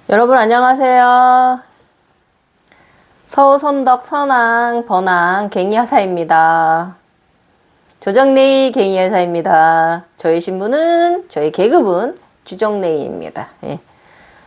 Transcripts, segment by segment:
여러분 안녕하세요. 서울 선덕 선앙 번앙 갱이하사입니다. 조정래이 갱이하사입니다. 저희 신분은 저희 계급은 주정래이입니다. 예.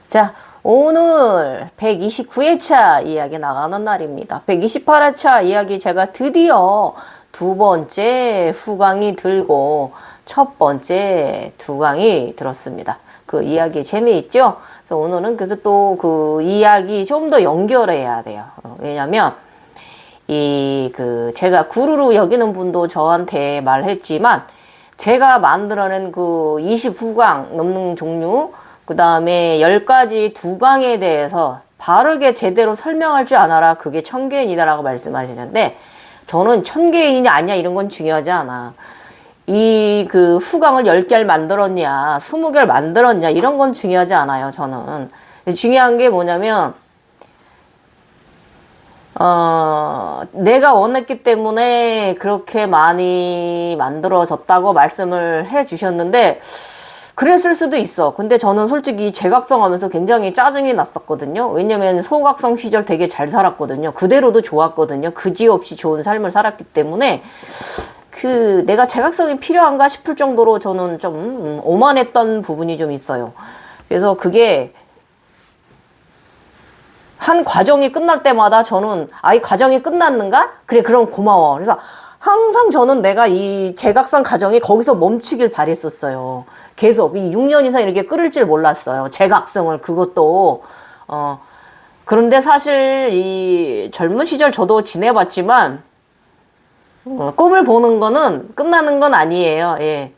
자, 오늘 129회차 이야기 나가는 날입니다. 128회차 이야기 제가 드디어 두 번째 후강이 들고 첫 번째 두 강이 들었습니다. 그 이야기 재미있죠? 그래서 오늘은 그래서 또 그 이야기 좀 더 연결해야 돼요. 왜냐면 제가 구루로 여기는 분도 저한테 말했지만 제가 만들어낸 그 20후강 넘는 종류 그 다음에 10가지 두강에 대해서 바르게 제대로 설명할 줄 아나라 그게 천개인이다라고 말씀하시는데 저는 천개인이냐 아니냐 이런 건 중요하지 않아. 그 후강을 10개를 만들었냐 20개를 만들었냐 이런 건 중요하지 않아요. 저는 중요한 게 뭐냐면 내가 원했기 때문에 그렇게 많이 만들어졌다고 말씀을 해 주셨는데 그랬을 수도 있어. 근데 저는 솔직히 제각성 하면서 굉장히 짜증이 났었거든요. 왜냐면 소각성 시절 되게 잘 살았거든요. 그대로도 좋았거든요. 그지없이 좋은 삶을 살았기 때문에 내가 제각성이 필요한가 싶을 정도로 저는 좀 오만했던 부분이 좀 있어요. 그래서 그게 한 과정이 끝날 때마다 저는 이 과정이 끝났는가? 그래 그럼 고마워. 그래서 항상 저는 내가 이 제각성 과정이 거기서 멈추길 바랬었어요. 계속 이 6년 이상 이렇게 끌을 줄 몰랐어요. 제각성을 그것도 그런데 사실 이 젊은 시절 저도 지내봤지만 꿈을 보는 거는 끝나는 건 아니에요. 예.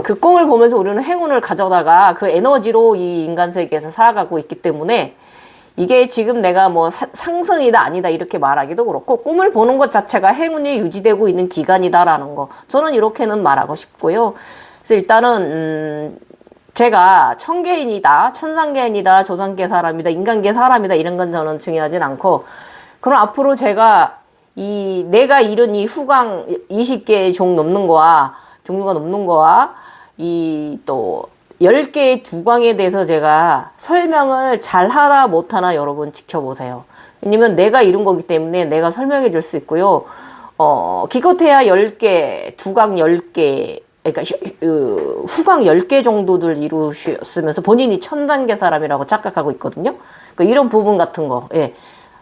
그 꿈을 보면서 우리는 행운을 가져다가 그 에너지로 이 인간 세계에서 살아가고 있기 때문에 이게 지금 내가 뭐 상승이다 아니다 이렇게 말하기도 그렇고 꿈을 보는 것 자체가 행운이 유지되고 있는 기간이다라는 거 저는 이렇게는 말하고 싶고요. 그래서 일단은 제가 천개인이다, 천상계인이다, 조상계 사람이다, 인간계 사람이다 이런 건 저는 중요하진 않고 그럼 앞으로 제가 내가 이룬 이 후강 20개의 종류가 넘는 거와 또 10개의 두강에 대해서 제가 설명을 잘 하나 못하나 여러분 지켜보세요. 왜냐면 내가 이룬 거기 때문에 내가 설명해 줄 수 있고요. 기껏해야 10개, 두강 10개, 그러니까 후강 10개 정도들 이루셨으면서 본인이 천단계 사람이라고 착각하고 있거든요. 그러니까 이런 부분 같은 거, 예.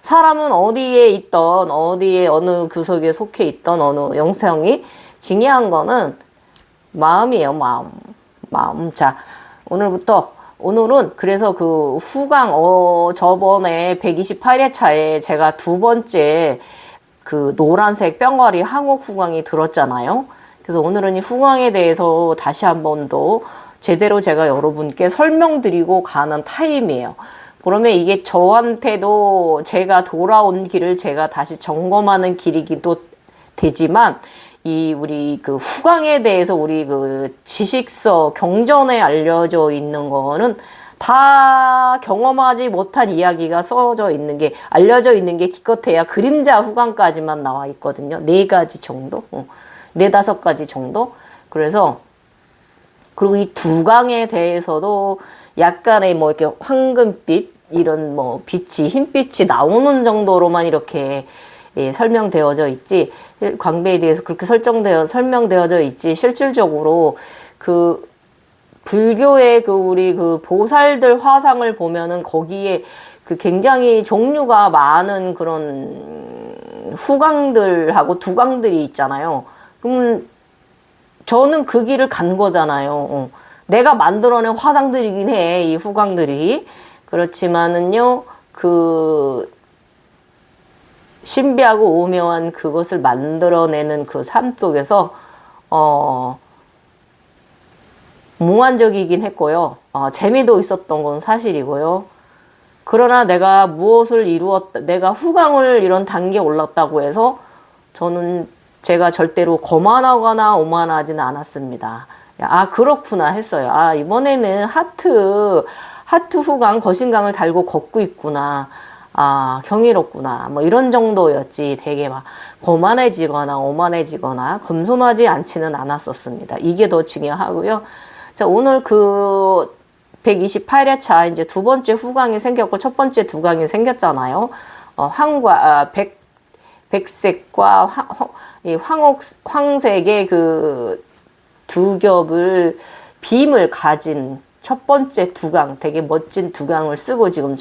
사람은 어디에 있던 어디에 어느 구석에 속해 있던 어느 영성이 중요한 거는 마음이에요. 마음. 자, 오늘은 그래서 그 후강 저번에 128회차에 제가 두 번째 그 노란색 뿅가리 항옥 후강이 들었잖아요. 그래서 오늘은 이 후강에 대해서 다시 한 번 더 제대로 제가 여러분께 설명드리고 가는 타임이에요. 그러면 이게 저한테도 제가 돌아온 길을 제가 다시 점검하는 길이기도 되지만 우리 그 후강에 대해서 우리 그 지식서 경전에 알려져 있는 거는 다 경험하지 못한 이야기가 알려져 있는 게 기껏해야 그림자 후강까지만 나와 있거든요. 4가지 정도? 4-5가지 정도? 그래서 그리고 이 두강에 대해서도 약간의 뭐 이렇게 황금빛 이런 뭐 흰빛이 나오는 정도로만 이렇게 설명되어져 있지 광배에 대해서 그렇게 설명되어져 있지 실질적으로 그 불교의 우리 그 보살들 화상을 보면은 거기에 그 굉장히 종류가 많은 그런 후강들하고 두강들이 있잖아요. 그럼 저는 그 길을 간 거잖아요. 내가 만들어낸 화상들이긴 해, 이 후강들이. 그렇지만은요, 그 신비하고 오묘한 그것을 만들어내는 그 삶 속에서 몽환적이긴 했고요. 재미도 있었던 건 사실이고요. 그러나 내가 내가 후강을 이런 단계에 올랐다고 해서 제가 절대로 거만하거나 오만하지는 않았습니다. 그렇구나 했어요. 이번에는 하트 후강, 거신강을 달고 걷고 있구나. 경이롭구나. 뭐 이런 정도였지. 되게 막 거만해지거나 오만해지거나 겸손하지 않지는 않았었습니다. 이게 더 중요하고요. 자, 오늘 그 128회차 이제 두 번째 후광이 생겼고 첫 번째 두광이 생겼잖아요. 백색과 황색의 그 두 겹을 빔을 가진 첫 번째 두강, 되게 멋진 두강을 쓰고 지금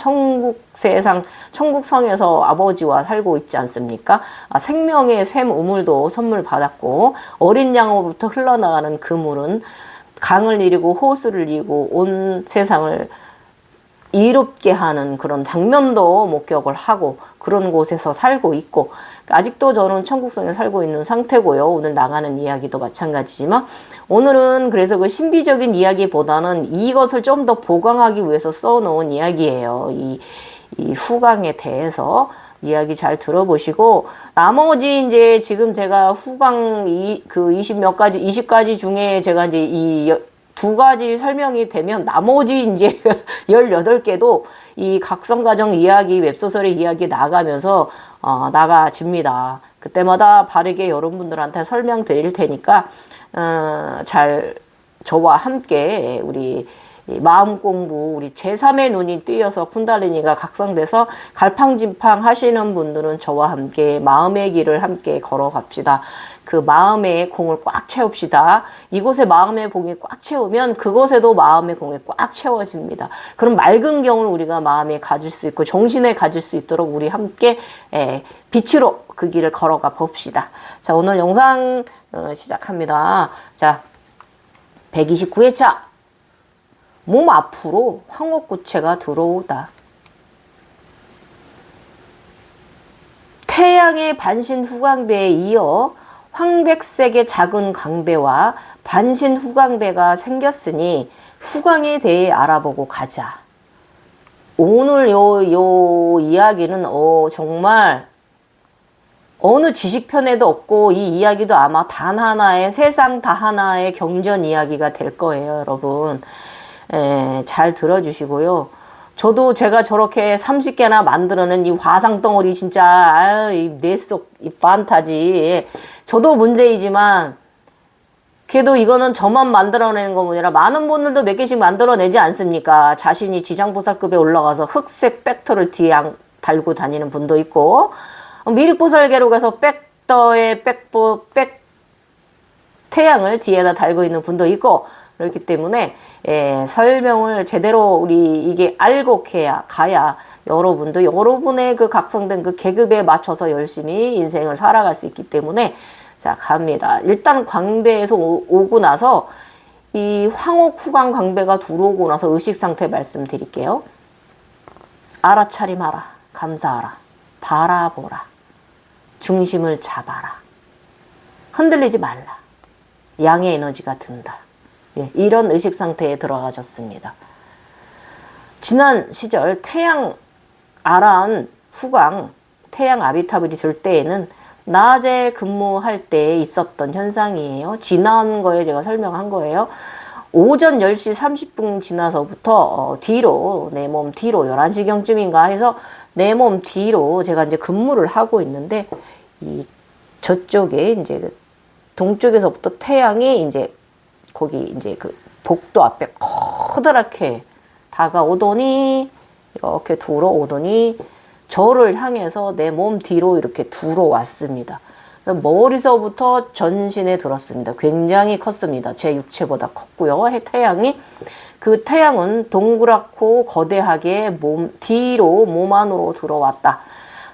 천국성에서 아버지와 살고 있지 않습니까? 생명의 샘 우물도 선물 받았고, 어린 양으로부터 흘러나가는 그 물은 강을 이루고 호수를 이루고 온 세상을 이롭게 하는 그런 장면도 목격을 하고 그런 곳에서 살고 있고, 아직도 저는 천국성에 살고 있는 상태고요. 오늘 나가는 이야기도 마찬가지지만, 오늘은 그래서 그 신비적인 이야기보다는 이것을 좀 더 보강하기 위해서 써놓은 이야기예요. 이 후광에 대해서 이야기 잘 들어보시고, 나머지 이제 지금 제가 후광 그 20가지 중에 제가 이제 이 두 가지 설명이 되면 나머지 이제 18개도 이 각성가정 이야기, 웹소설의 이야기 나가면서 나가집니다. 그때마다 바르게 여러분들한테 설명드릴 테니까 잘 저와 함께 우리 마음 공부, 우리 제3의 눈이 뜨여서 쿤달리니가 각성돼서 갈팡진팡 하시는 분들은 저와 함께 마음의 길을 함께 걸어갑시다. 그 마음의 공을 꽉 채웁시다. 이곳에 마음의 공이 꽉 채우면 그곳에도 마음의 공이 꽉 채워집니다. 그럼 맑은 경을 우리가 마음에 가질 수 있고 정신에 가질 수 있도록 우리 함께 빛으로 그 길을 걸어가 봅시다. 자, 오늘 영상 시작합니다. 자, 129회차 몸 앞으로 황옥구체가 들어오다. 태양의 반신 후광배에 이어 황백색의 작은 광배와 반신 후광배가 생겼으니 후광에 대해 알아보고 가자. 오늘 요 이야기는 정말 어느 지식편에도 없고 이 이야기도 아마 단 하나의 세상 다 하나의 경전 이야기가 될 거예요, 여러분. 잘 들어주시고요. 저도 제가 저렇게 30개나 만들어낸 이 화상 덩어리 진짜 내 속 이 판타지 저도 문제이지만 그래도 이거는 저만 만들어내는 거 아니라 많은 분들도 몇 개씩 만들어내지 않습니까? 자신이 지장보살급에 올라가서 흑색 벡터를 뒤에 달고 다니는 분도 있고, 미륵보살계로 가서 태양을 뒤에다 달고 있는 분도 있고, 그렇기 때문에 설명을 제대로 우리 이게 알고 가야 여러분도 여러분의 그 각성된 그 계급에 맞춰서 열심히 인생을 살아갈 수 있기 때문에, 자, 갑니다. 일단 광배에서 오고 나서 이 황옥 후광 광배가 들어오고 나서 의식 상태 말씀드릴게요. 알아차림하라. 감사하라. 바라보라. 중심을 잡아라. 흔들리지 말라. 양의 에너지가 든다. 이런 의식 상태에 들어가셨습니다. 지난 시절 태양 아란 후광, 태양 아비타불이 들 때에는 낮에 근무할 때 있었던 현상이에요. 지난 거에 제가 설명한 거예요. 오전 10시 30분 지나서부터 뒤로, 내 몸 뒤로 11시경쯤인가 해서 내 몸 뒤로 제가 이제 근무를 하고 있는데, 저쪽에 이제 동쪽에서부터 태양이 이제 거기 이제 그 복도 앞에 커다랗게 다가오더니 이렇게 들어오더니 저를 향해서 내 몸 뒤로 이렇게 들어왔습니다. 머리서부터 전신에 들었습니다. 굉장히 컸습니다. 제 육체보다 컸고요. 태양이. 그 태양은 동그랗고 거대하게 몸 안으로 들어왔다.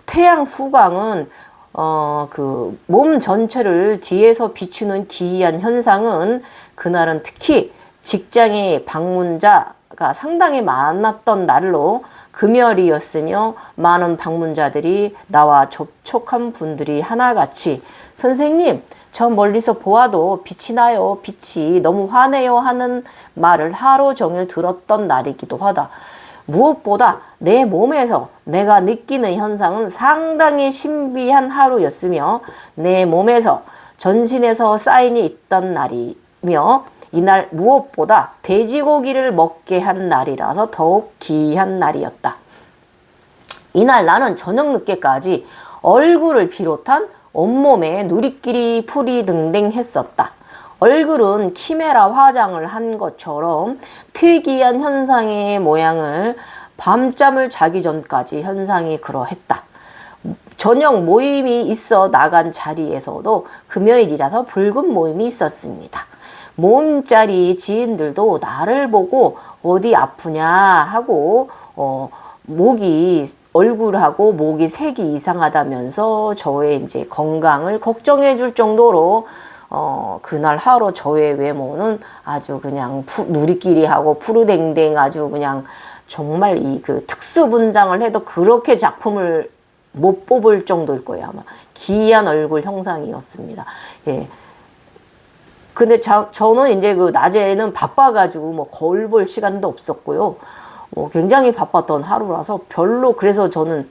태양 후광은 그 몸 전체를 뒤에서 비추는 기이한 현상은 그날은 특히 직장에 방문자가 상당히 많았던 날로 금요일이었으며 많은 방문자들이 나와 접촉한 분들이 하나같이 선생님, 저 멀리서 보아도 빛이 나요. 빛이 너무 환해요 하는 말을 하루 종일 들었던 날이기도 하다. 무엇보다 내 몸에서 내가 느끼는 현상은 상당히 신비한 하루였으며 내 몸에서 전신에서 사인이 있던 날이며 이날 무엇보다 돼지고기를 먹게 한 날이라서 더욱 귀한 날이었다. 이날 나는 저녁 늦게까지 얼굴을 비롯한 온몸에 누리끼리 풀이 등등 했었다. 얼굴은 키메라 화장을 한 것처럼 특이한 현상의 모양을 밤잠을 자기 전까지 현상이 그러했다. 저녁 모임이 있어 나간 자리에서도 금요일이라서 붉은 모임이 있었습니다. 모임자리 지인들도 나를 보고 어디 아프냐 하고 목이 얼굴하고 목이 색이 이상하다면서 저의 이제 건강을 걱정해 줄 정도로 그날 하루 저의 외모는 아주 그냥 누리끼리하고 푸르댕댕 아주 그냥 정말 이 그 특수 분장을 해도 그렇게 작품을 못 뽑을 정도일 거예요. 아마 기이한 얼굴 형상이었습니다. 예. 근데 저는 이제 그 낮에는 바빠가지고 뭐 거울 볼 시간도 없었고요. 굉장히 바빴던 하루라서 별로 그래서 저는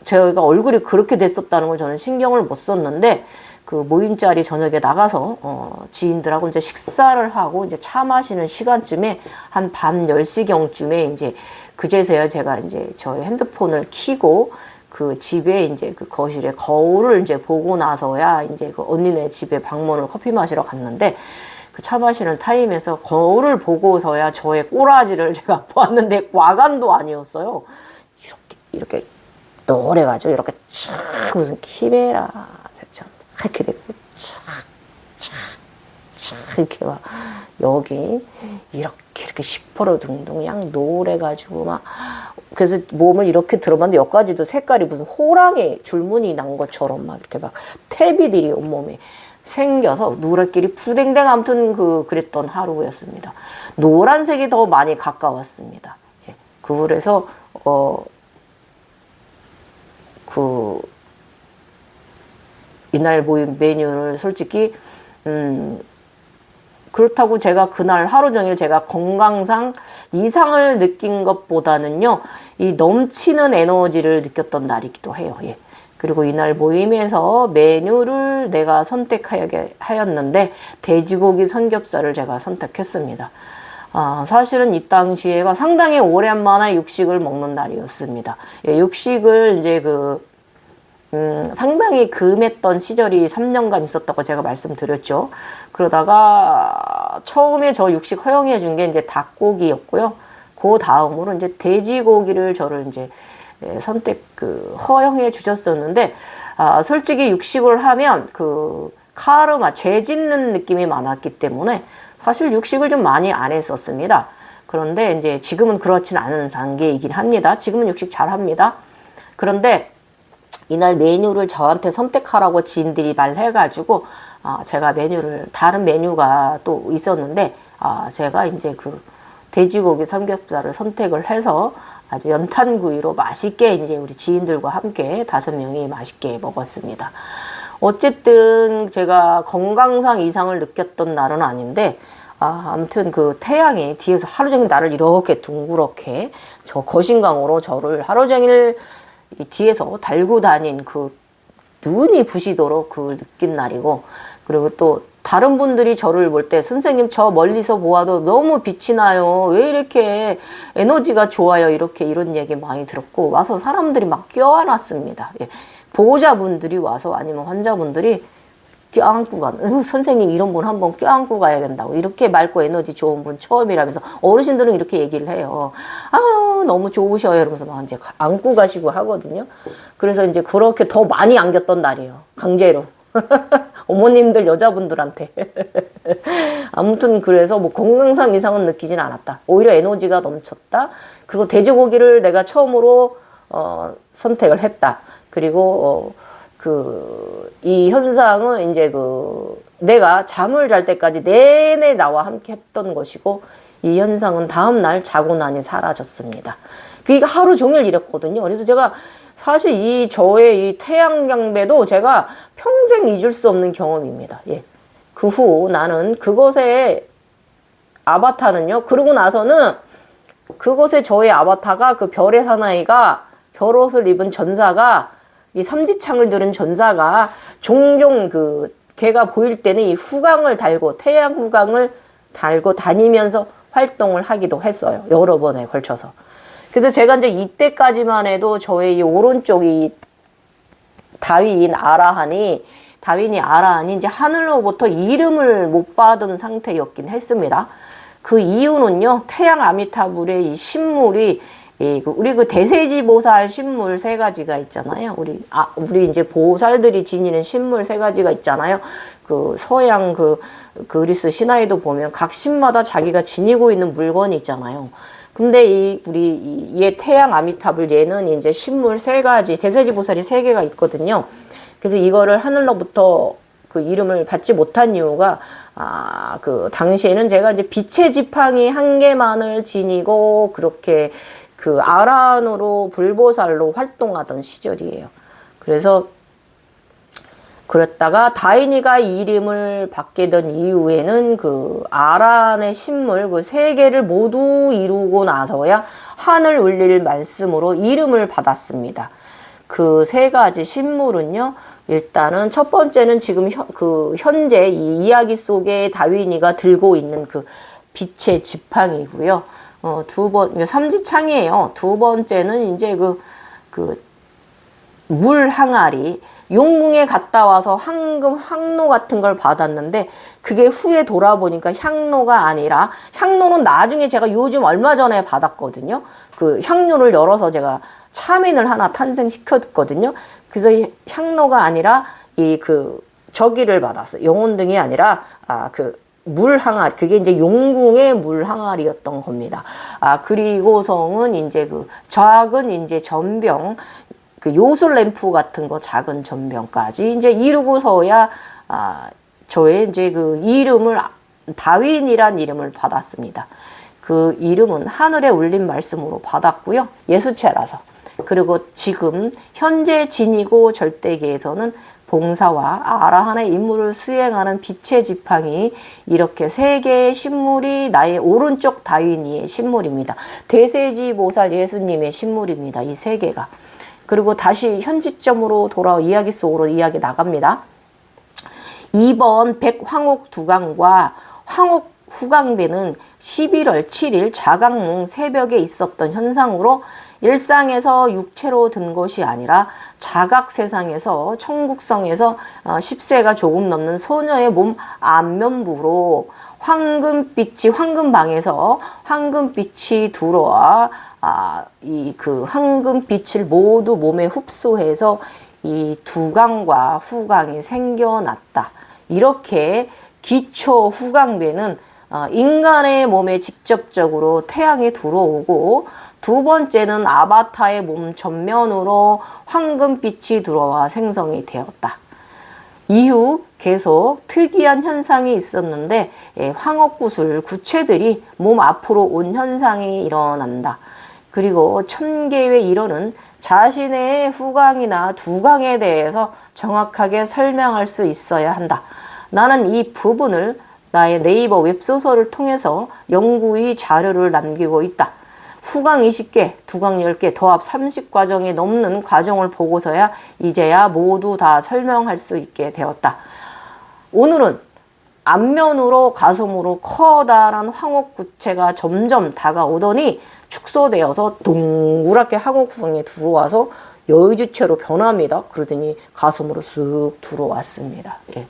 제가 얼굴이 그렇게 됐었다는 걸 저는 신경을 못 썼는데 그 모임자리 저녁에 나가서 지인들하고 이제 식사를 하고 이제 차 마시는 시간쯤에 한 밤 10시경쯤에 이제 그제서야 제가 이제 저의 핸드폰을 켜고 그 집에 이제 그 거실에 거울을 이제 보고 나서야 이제 그 언니네 집에 방문을 커피 마시러 갔는데 그 차 마시는 타임에서 거울을 보고서야 저의 꼬라지를 제가 보았는데 과간도 아니었어요. 이렇게 노래가지고 이렇게 촥 무슨 키메라 이렇게 되고 촥촥촥 이렇게 막 여기 이렇게 시퍼러둥둥 그냥 노래가지고 막 그래서 몸을 이렇게 들어봤는데 여기까지도 색깔이 무슨 호랑이 줄무늬 난 것처럼 막 이렇게 막 태비들이 온몸에 생겨서 누렇끼리 푸댕댕 아무튼 그랬던 하루였습니다. 노란색이 더 많이 가까웠습니다. 예. 그래서 이날 모임 메뉴를 솔직히 그렇다고 제가 그날 하루 종일 제가 건강상 이상을 느낀 것보다는요, 이 넘치는 에너지를 느꼈던 날이기도 해요. 예. 그리고 이날 모임에서 메뉴를 내가 선택하였는데 돼지고기 삼겹살을 제가 선택했습니다. 사실은 이 당시에가 상당히 오랜만에 육식을 먹는 날이었습니다. 예, 육식을 이제 상당히 금했던 시절이 3년간 있었다고 제가 말씀드렸죠. 그러다가 처음에 저 육식 허용해 준 게 이제 닭고기였고요. 그 다음으로 이제 돼지고기를 저를 이제 허용해 주셨었는데, 솔직히 육식을 하면 카르마, 죄 짓는 느낌이 많았기 때문에 사실 육식을 좀 많이 안 했었습니다. 그런데 이제 지금은 그렇진 않은 단계이긴 합니다. 지금은 육식 잘 합니다. 그런데 이날 메뉴를 저한테 선택하라고 지인들이 말해가지고, 제가 다른 메뉴가 또 있었는데, 제가 이제 돼지고기 삼겹살을 선택을 해서 아주 연탄구이로 맛있게 이제 우리 지인들과 함께 5명이 맛있게 먹었습니다. 어쨌든 제가 건강상 이상을 느꼈던 날은 아닌데, 아무튼 태양이 뒤에서 하루 종일 나를 이렇게 둥그렇게 저 거신강으로 저를 하루 종일 이 뒤에서 달고 다닌 눈이 부시도록 느낀 날이고, 그리고 또 다른 분들이 저를 볼 때 선생님 저 멀리서 보아도 너무 빛이 나요. 왜 이렇게 에너지가 좋아요. 이런 얘기 많이 들었고, 와서 사람들이 막 껴안았습니다. 예. 보호자분들이 와서 아니면 환자분들이 껴안고 선생님 이런 분 한번 껴안고 가야 된다고. 이렇게 맑고 에너지 좋은 분 처음이라면서 어르신들은 이렇게 얘기를 해요. 너무 좋으셔요. 이러면서 막 이제 안고 가시고 하거든요. 그래서 이제 그렇게 더 많이 안겼던 날이에요. 강제로. 어머님들 여자분들한테. 아무튼 그래서 뭐 건강상 이상은 느끼진 않았다. 오히려 에너지가 넘쳤다. 그리고 돼지고기를 내가 처음으로 선택을 했다. 그리고 이 현상은 이제 내가 잠을 잘 때까지 내내 나와 함께 했던 것이고, 이 현상은 다음날 자고 나니 사라졌습니다. 그러니까 하루 종일 이랬거든요. 그래서 제가 사실 저의 이 태양경배도 제가 평생 잊을 수 없는 경험입니다. 예. 그 후 나는 그것의 아바타는요, 그러고 나서는 그것의 저의 아바타가 별의 사나이가 별옷을 입은 전사가 이 삼지창을 들은 전사가 종종 걔가 보일 때는 이 후광을 달고 태양 후광을 달고 다니면서 활동을 하기도 했어요. 여러 번에 걸쳐서. 그래서 제가 이제 이때까지만 해도 저의 이 오른쪽이 다위인 아라한이 다윈이 아란이 이제 하늘로부터 이름을 못 받은 상태였긴 했습니다. 그 이유는요, 태양 아미타불의 이 신물이 우리 그 대세지 보살 신물 세 가지가 있잖아요. 우리 이제 보살들이 지니는 신물 세 가지가 있잖아요. 그 서양 그리스 신화에도 보면 각 신마다 자기가 지니고 있는 물건이 있잖아요. 근데 얘 태양 아미타불 얘는 이제 신물 세 가지, 대세지 보살이 세 개가 있거든요. 그래서 이거를 하늘로부터 그 이름을 받지 못한 이유가, 그 당시에는 제가 이제 빛의 지팡이 한 개만을 지니고 그렇게 그 아란으로 불보살로 활동하던 시절이에요. 그래서 그랬다가 다인이가 이 이름을 받게 된 이후에는 그 아란의 신물 그 세 개를 모두 이루고 나서야 하늘 울릴 말씀으로 이름을 받았습니다. 그 세 가지 신물은요, 일단은 첫 번째는 지금 현재 이 이야기 속에 다윈이가 들고 있는 그 빛의 지팡이고요. 삼지창이에요. 두 번째는 이제 물 항아리, 용궁에 갔다 와서 향로 같은 걸 받았는데, 그게 후에 돌아보니까 향로가 아니라, 향로는 나중에 제가 요즘 얼마 전에 받았거든요. 그 향로를 열어서 제가 차민을 하나 탄생시켰거든요. 그래서 향로가 아니라 저기를 받았어요. 영혼등이 아니라 물 항아리, 그게 이제 용궁의 물 항아리였던 겁니다. 그리고성은 이제 작은 이제 전병, 요술 램프 같은 거 작은 전병까지 이제 이루고서야 저의 이제 이름을 다윈이란 이름을 받았습니다. 그 이름은 하늘에 울린 말씀으로 받았고요. 예수체라서. 그리고 지금 현재 지니고 절대계에서는 봉사와 아라한의 임무를 수행하는 빛의 지팡이, 이렇게 세 개의 신물이 나의 오른쪽 다윈이의 신물입니다. 대세지 보살 예수님의 신물입니다. 이 세 개가. 그리고 다시 현지점으로 이야기 속으로 이야기 나갑니다. 이번 백황옥 두강과 황옥 후강배는 11월 7일 자각몽 새벽에 있었던 현상으로 일상에서 육체로 든 것이 아니라 자각 세상에서 천국성에서 10세가 조금 넘는 소녀의 몸 안면부로 황금방에서 황금빛이 들어와 그 황금빛을 모두 몸에 흡수해서 이 두강과 후강이 생겨났다. 이렇게 기초 후강배는 인간의 몸에 직접적으로 태양이 들어오고, 두 번째는 아바타의 몸 전면으로 황금빛이 들어와 생성이 되었다. 이후 계속 특이한 현상이 있었는데, 황옥구슬 구체들이 몸 앞으로 온 현상이 일어난다. 그리고 천계에 이르는 자신의 후강이나 두강에 대해서 정확하게 설명할 수 있어야 한다. 나는 이 부분을 나의 네이버 웹소설을 통해서 연구의 자료를 남기고 있다. 후강 20개, 두강 10개, 더합 30과정이 넘는 과정을 보고서야 이제야 모두 다 설명할 수 있게 되었다. 오늘은 안면으로 가슴으로 커다란 황옥구체가 점점 다가오더니 축소되어서 동그랗게 황옥구강에 들어와서 여의주체로 변합니다. 그러더니 가슴으로 쓱 들어왔습니다. 예.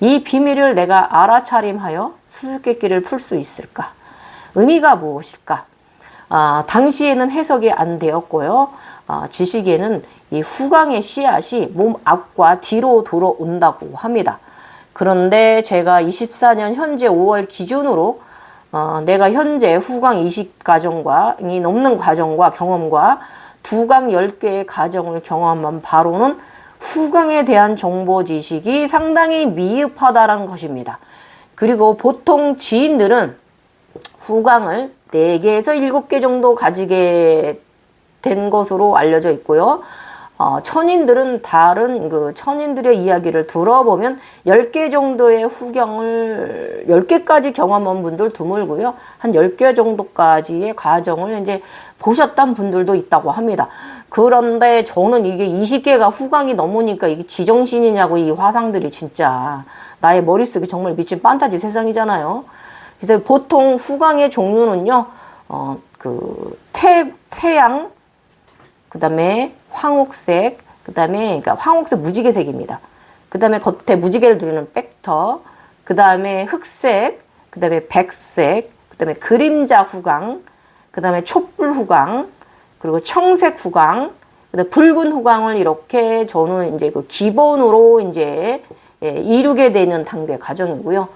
이 비밀을 내가 알아차림하여 수수께끼를 풀 수 있을까? 의미가 무엇일까? 당시에는 해석이 안 되었고요. 지식에는 이 후강의 씨앗이 몸 앞과 뒤로 들어온다고 합니다. 그런데 제가 24년 현재 5월 기준으로 내가 현재 후강 20과정이 넘는 과정과 경험과 두강 10개의 과정을 경험한 바로는 후강에 대한 정보 지식이 상당히 미흡하다는 것입니다. 그리고 보통 지인들은 후강을 4개에서 7개 정도 가지게 된 것으로 알려져 있고요. 천인들은 천인들의 이야기를 들어보면 10개 정도의 후경을 10개까지 경험한 분들 드물고요. 한 10개 정도까지의 과정을 이제 보셨던 분들도 있다고 합니다. 그런데 저는 이게 20개가 후강이 넘으니까 이게 지정신이냐고, 이 화상들이 진짜 나의 머릿속에 정말 미친 판타지 세상이잖아요. 그래서 보통 후강의 종류는요, 태양, 그 다음에 황옥색, 그 다음에 그러니까 황옥색 무지개색입니다. 그 다음에 겉에 무지개를 두르는 백터, 그 다음에 흑색, 그 다음에 백색, 그 다음에 그림자 후광, 그 다음에 촛불 후광, 그리고 청색 후광, 그 다음에 붉은 후광을 이렇게 저는 이제 그 기본으로 이제 이루게 되는 단계 과정이고요.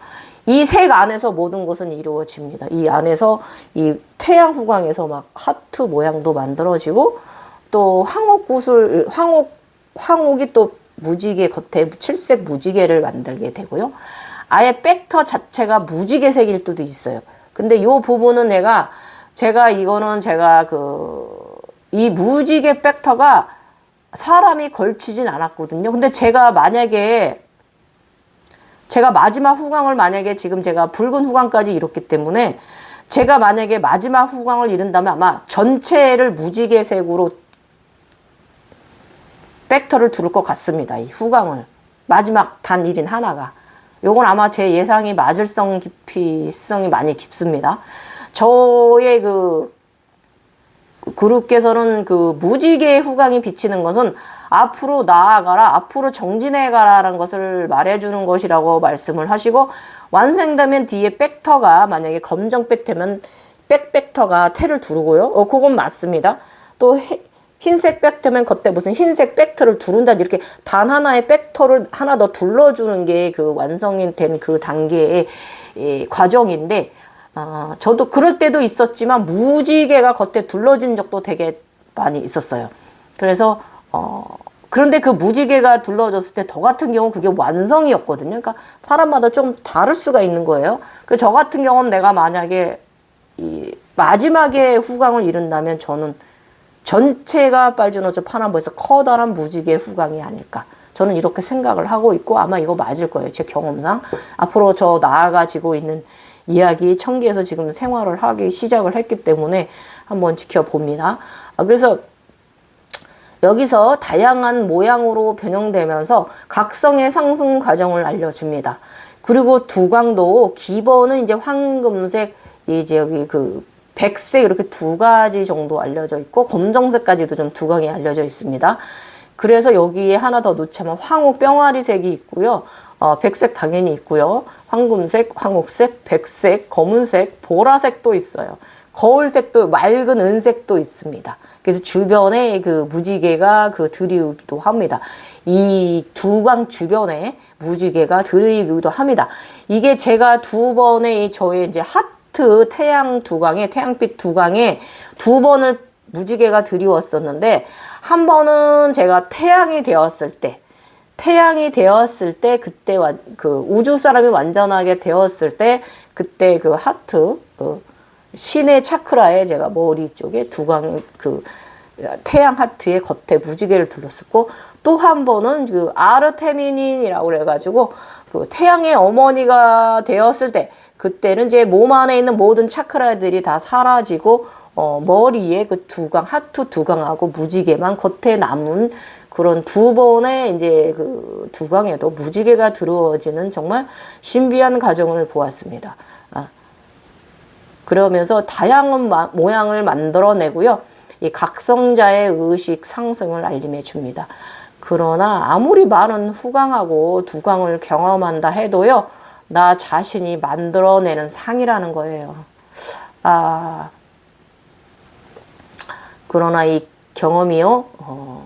이 색 안에서 모든 것은 이루어집니다. 이 안에서 이 태양 후광에서 막 하트 모양도 만들어지고 또 황옥이 또 무지개 겉에 칠색 무지개를 만들게 되고요. 아예 백터 자체가 무지개색일 때도 있어요. 근데 이 부분은 제가 이 무지개 백터가 사람이 걸치진 않았거든요. 근데 제가 마지막 후광을 만약에 지금 제가 붉은 후광까지 이뤘기 때문에 제가 만약에 마지막 후광을 이룬다면 아마 전체를 무지개색으로 백터를 두를 것 같습니다. 이 후광을. 마지막 단 1인 하나가. 요건 아마 제 예상이 맞을 깊이성이 많이 깊습니다. 저의 그 그룹께서는 그 무지개 후광이 비치는 것은 앞으로 나아가라, 앞으로 정진해가라는 것을 말해주는 것이라고 말씀을 하시고, 완성되면 뒤에 백터가 만약에 검정 백터면 백터가 태를 두르고요. 그건 맞습니다. 또 흰색 백터면 그때 무슨 흰색 백터를 두른다, 이렇게 단 하나의 백터를 하나 더 둘러주는 게 그 완성이 된 그 단계의 과정인데, 저도 그럴 때도 있었지만 무지개가 겉에 둘러진 적도 되게 많이 있었어요. 그래서 그런데 그 무지개가 둘러졌을 때 저 같은 경우는 그게 완성이었거든요. 그러니까 사람마다 좀 다를 수가 있는 거예요. 저 같은 경우는 내가 만약에 이 마지막에 후광을 이룬다면 저는 전체가 빨주노초 파남보에서 커다란 무지개 후광이 아닐까. 저는 이렇게 생각을 하고 있고 아마 이거 맞을 거예요. 제 경험상. 앞으로 저 나아가지고 있는 이야기 청기에서 지금 생활을 하기 시작을 했기 때문에 한번 지켜봅니다. 그래서 여기서 다양한 모양으로 변형되면서 각성의 상승 과정을 알려줍니다. 그리고 두광도 기본은 이제 황금색, 이제 여기 그 백색 이렇게 두 가지 정도 알려져 있고 검정색까지도 좀 두광이 알려져 있습니다. 그래서 여기에 하나 더 넣자면 황옥 뿅아리색이 있고요. 백색 당연히 있고요. 황금색, 황옥색, 백색, 검은색, 보라색도 있어요. 거울색도 맑은 은색도 있습니다. 그래서 주변에 그 무지개가 들이우기도 합니다. 이 두광 주변에 무지개가 들이우기도 합니다. 이게 제가 두 번의 저의 이제 하트 태양 두광에 태양빛 두광에 두 번을 무지개가 들이웠었는데, 한 번은 제가 태양이 되었을 때 그때 그 우주 사람이 완전하게 되었을 때 그때 그 하트 신의 차크라에 제가 머리 쪽에 두광의 그 태양 하트의 겉에 무지개를 둘렀었고, 또 한 번은 그 아르테미닌이라고 그래가지고 그 태양의 어머니가 되었을 때 그때는 이제 몸 안에 있는 모든 차크라들이 다 사라지고 머리에 그 두광 하트 두광하고 무지개만 겉에 남은 그런 두 번의 이제 그 두광에도 무지개가 들어지는 정말 신비한 과정을 보았습니다. 그러면서 다양한 모양을 만들어내고요. 이 각성자의 의식 상승을 알림해 줍니다. 그러나 아무리 많은 후광하고 두광을 경험한다 해도요, 나 자신이 만들어내는 상이라는 거예요. 그러나 이 경험이요,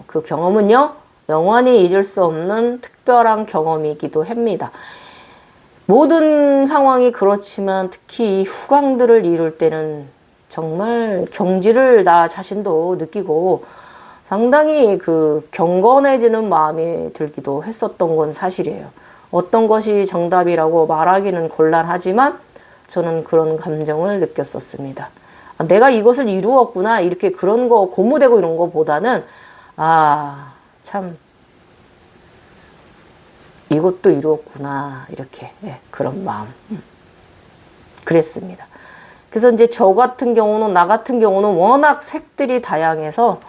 그 경험은요, 영원히 잊을 수 없는 특별한 경험이기도 합니다. 모든 상황이 그렇지만 특히 이 후광들을 이룰 때는 정말 경지를 나 자신도 느끼고 상당히 그 경건해지는 마음이 들기도 했었던 건 사실이에요. 어떤 것이 정답이라고 말하기는 곤란하지만 저는 그런 감정을 느꼈었습니다. 내가 이것을 이루었구나, 이렇게 그런 거 고무되고 이런 거보다는 참 이것도 이루었구나, 이렇게 그런 마음 그랬습니다. 그래서 이제 나 같은 경우는 워낙 색들이 다양해서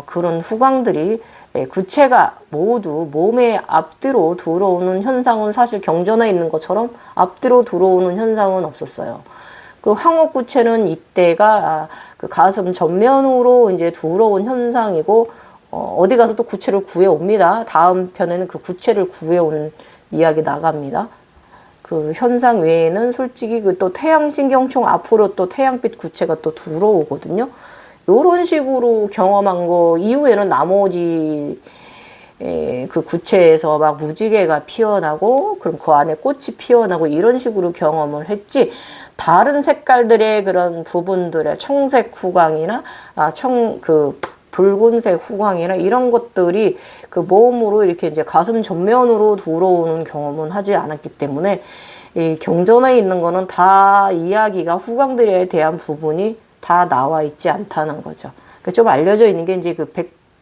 그런 후광들이 구체가 모두 몸에 앞뒤로 들어오는 현상은 사실 경전에 있는 것처럼 앞뒤로 들어오는 현상은 없었어요. 그 황옥구체는 이때가 그 가슴 전면으로 이제 들어온 현상이고, 어디 가서 또 구체를 구해옵니다. 다음 편에는 그 구체를 구해오는 이야기 나갑니다. 그 현상 외에는 솔직히 그 또 태양신경총 앞으로 또 태양빛 구체가 또 들어오거든요. 요런 식으로 경험한 거 이후에는 나머지 그 구체에서 막 무지개가 피어나고 그럼 그 안에 꽃이 피어나고 이런 식으로 경험을 했지, 다른 색깔들의 그런 부분들의 청색 후광이나 그 붉은색 후광이나 이런 것들이 그 몸으로 이렇게 이제 가슴 전면으로 들어오는 경험은 하지 않았기 때문에 이 경전에 있는 거는 다 이야기가 후광들에 대한 부분이 다 나와 있지 않다는 거죠. 그러니까 좀 알려져 있는 게 이제 그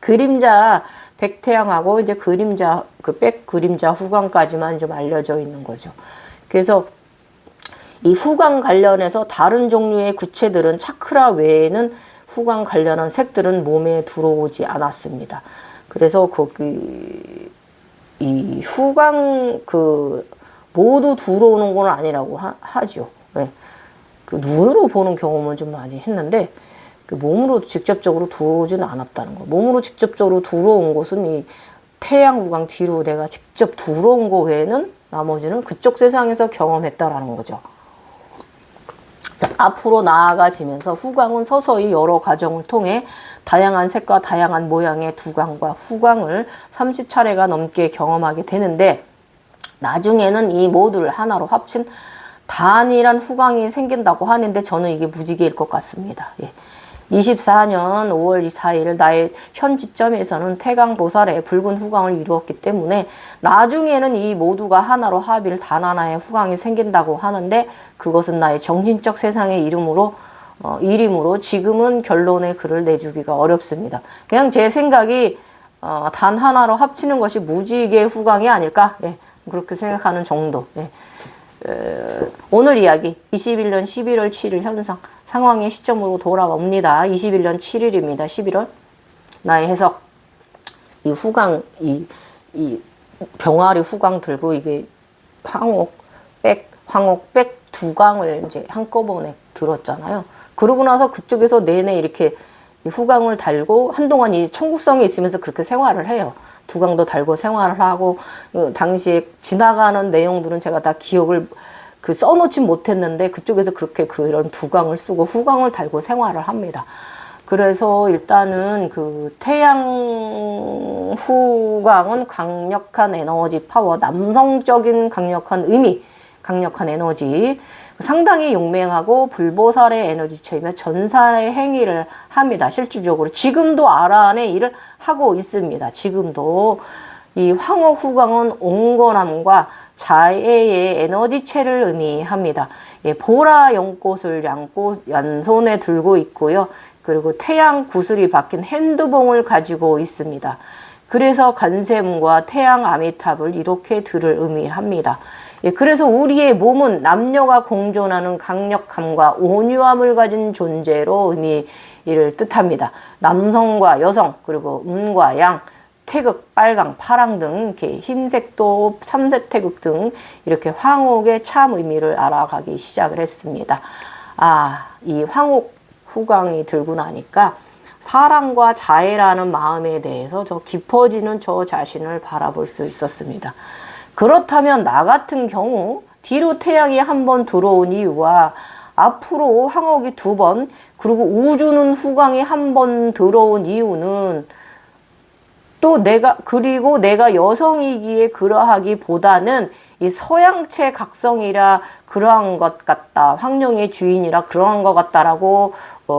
그림자 백태양하고 이제 그림자 그 백 그림자 후광까지만 좀 알려져 있는 거죠. 그래서 이 후광 관련해서 다른 종류의 구체들은 차크라 외에는 후광 관련한 색들은 몸에 들어오지 않았습니다. 그래서 이 후광 모두 들어오는 건 아니라고 하죠. 네. 그 눈으로 보는 경험은 좀 많이 했는데 그 몸으로 직접적으로 들어오지는 않았다는 거. 몸으로 직접적으로 들어온 것은 이 태양 후광 뒤로 내가 직접 들어온 거 외에는 나머지는 그쪽 세상에서 경험했다라는 거죠. 자, 앞으로 나아가지면서 후광은 서서히 여러 과정을 통해 다양한 색과 다양한 모양의 두광과 후광을 30차례가 넘게 경험하게 되는데, 나중에는 이 모두를 하나로 합친 단일한 후광이 생긴다고 하는데 저는 이게 무지개일 것 같습니다. 예. 24년 5월 24일 나의 현 지점에서는 태강보살의 붉은 후광을 이루었기 때문에 나중에는 이 모두가 하나로 합일 단 하나의 후광이 생긴다고 하는데, 그것은 나의 정신적 세상의 일임으로 지금은 결론의 글을 내주기가 어렵습니다. 그냥 제 생각이 단 하나로 합치는 것이 무지개 후광이 아닐까? 예, 그렇게 생각하는 정도. 예. 오늘 이야기 21년 11월 7일 현상 상황의 시점으로 돌아옵니다. 21년 7일입니다. 11월 나의 해석, 이 후광 이 병아리 후광 들고 이게 황옥 백 두 광을 이제 한꺼번에 들었잖아요. 그러고 나서 그쪽에서 내내 이렇게 후광을 달고 한동안 이 청국성에 있으면서 그렇게 생활을 해요. 두광도 달고 생활을 하고, 당시에 지나가는 내용들은 제가 다 기억을 써놓진 못했는데 그쪽에서 그렇게 그런 두광을 쓰고 후광을 달고 생활을 합니다. 그래서 일단은 그 태양 후광은 강력한 에너지 파워, 남성적인 강력한 의미, 강력한 에너지, 상당히 용맹하고 불보살의 에너지체이며 전사의 행위를 합니다. 실질적으로 지금도 아라한의 일을 하고 있습니다. 지금도 이 황옥 후광은 온건함과 자애의 에너지체를 의미합니다. 예, 보라 연꽃을 양손에 들고 있고요. 그리고 태양 구슬이 박힌 핸드봉을 가지고 있습니다. 그래서 간샘과 태양 아미탑을 이렇게 들을 의미합니다. 예, 그래서 우리의 몸은 남녀가 공존하는 강력함과 온유함을 가진 존재로 의미를 뜻합니다. 남성과 여성, 그리고 음과 양, 태극, 빨강, 파랑 등 이렇게 흰색도 삼색태극 등 이렇게 황옥의 참 의미를 알아가기 시작을 했습니다. 이 황옥 후광이 들고 나니까 사랑과 자애라는 마음에 대해서 저 깊어지는 저 자신을 바라볼 수 있었습니다. 그렇다면 나 같은 경우 뒤로 태양이 한 번 들어온 이유와 앞으로 황옥이 2번, 그리고 우주는 후광이 한 번 들어온 이유는 또 그리고 내가 여성이기에 그러하기보다는 이 서양체 각성이라 그러한 것 같다, 황룡의 주인이라 그러한 것 같다라고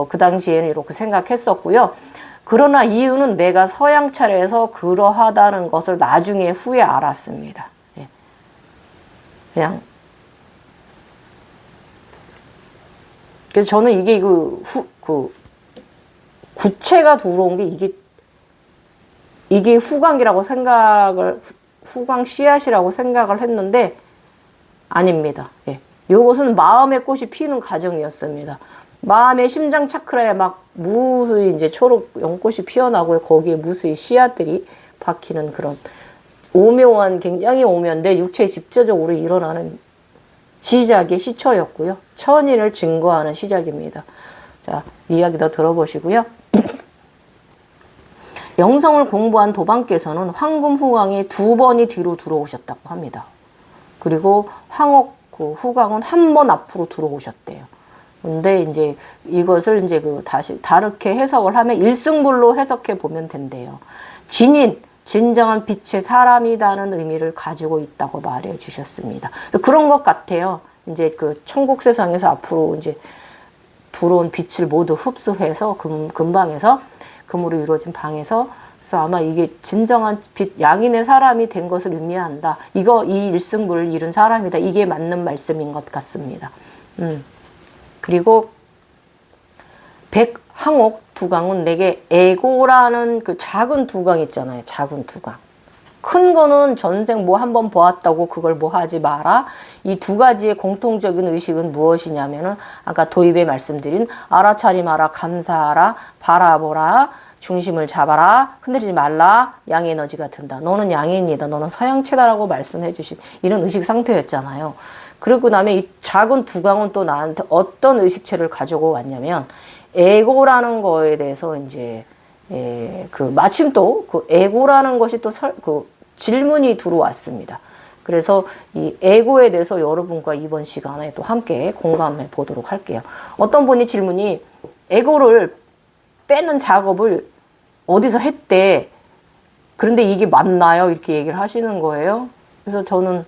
그 당시에는 이렇게 생각했었고요. 그러나 이유는 내가 서양 차례에서 그러하다는 것을 나중에 후에 알았습니다. 예. 그냥 그래서 저는 이게 구체가 들어온 게 이게 후광이라고 후광 씨앗이라고 생각을 했는데 아닙니다. 예. 요것은 마음의 꽃이 피는 과정이었습니다. 마음의 심장 차크라에 막 무수히 이제 초록 연꽃이 피어나고 거기에 무수히 씨앗들이 박히는 그런 오묘한, 굉장히 오묘한데 육체에 직접적으로 일어나는 시작의 시초였고요. 천인을 증거하는 시작입니다. 자, 이야기 더 들어보시고요. 영성을 공부한 도반께서는 황금 후광이 2번이 뒤로 들어오셨다고 합니다. 그리고 황옥 그 후광은 1번 앞으로 들어오셨대요. 근데 이제 이것을 이제 그 다시 다르게 해석을 하면 일승불로 해석해 보면 된대요. 진인, 진정한 빛의 사람이라는 의미를 가지고 있다고 말해 주셨습니다. 그런 것 같아요. 이제 그 천국 세상에서 앞으로 이제 들어온 빛을 모두 흡수해서 금방에서 금으로 이루어진 방에서 그래서 아마 이게 진정한 빛 양인의 사람이 된 것을 의미한다. 이 일승불을 이룬 사람이다. 이게 맞는 말씀인 것 같습니다. 그리고 백항옥 두강은 내게 애고라는 그 작은 두강 있잖아요. 작은 두강. 큰 거는 전생 뭐 한번 보았다고 그걸 뭐 하지 마라. 이 2가지의 공통적인 의식은 무엇이냐면은 아까 도입에 말씀드린 알아차림하라, 감사하라, 바라보라, 중심을 잡아라, 흔들리지 말라, 양 에너지가 든다. 너는 양인이다. 너는 서양체다라고 말씀해 주신 이런 의식 상태였잖아요. 그러고 나면 이 작은 두강은 또 나한테 어떤 의식체를 가지고 왔냐면 에고라는 거에 대해서 이제 그 마침 또 그 에고라는 것이 또 그 질문이 들어왔습니다. 그래서 이 에고에 대해서 여러분과 이번 시간에 또 함께 공감해 보도록 할게요. 어떤 분이 질문이 에고를 빼는 작업을 어디서 했대. 그런데 이게 맞나요? 이렇게 얘기를 하시는 거예요. 그래서 저는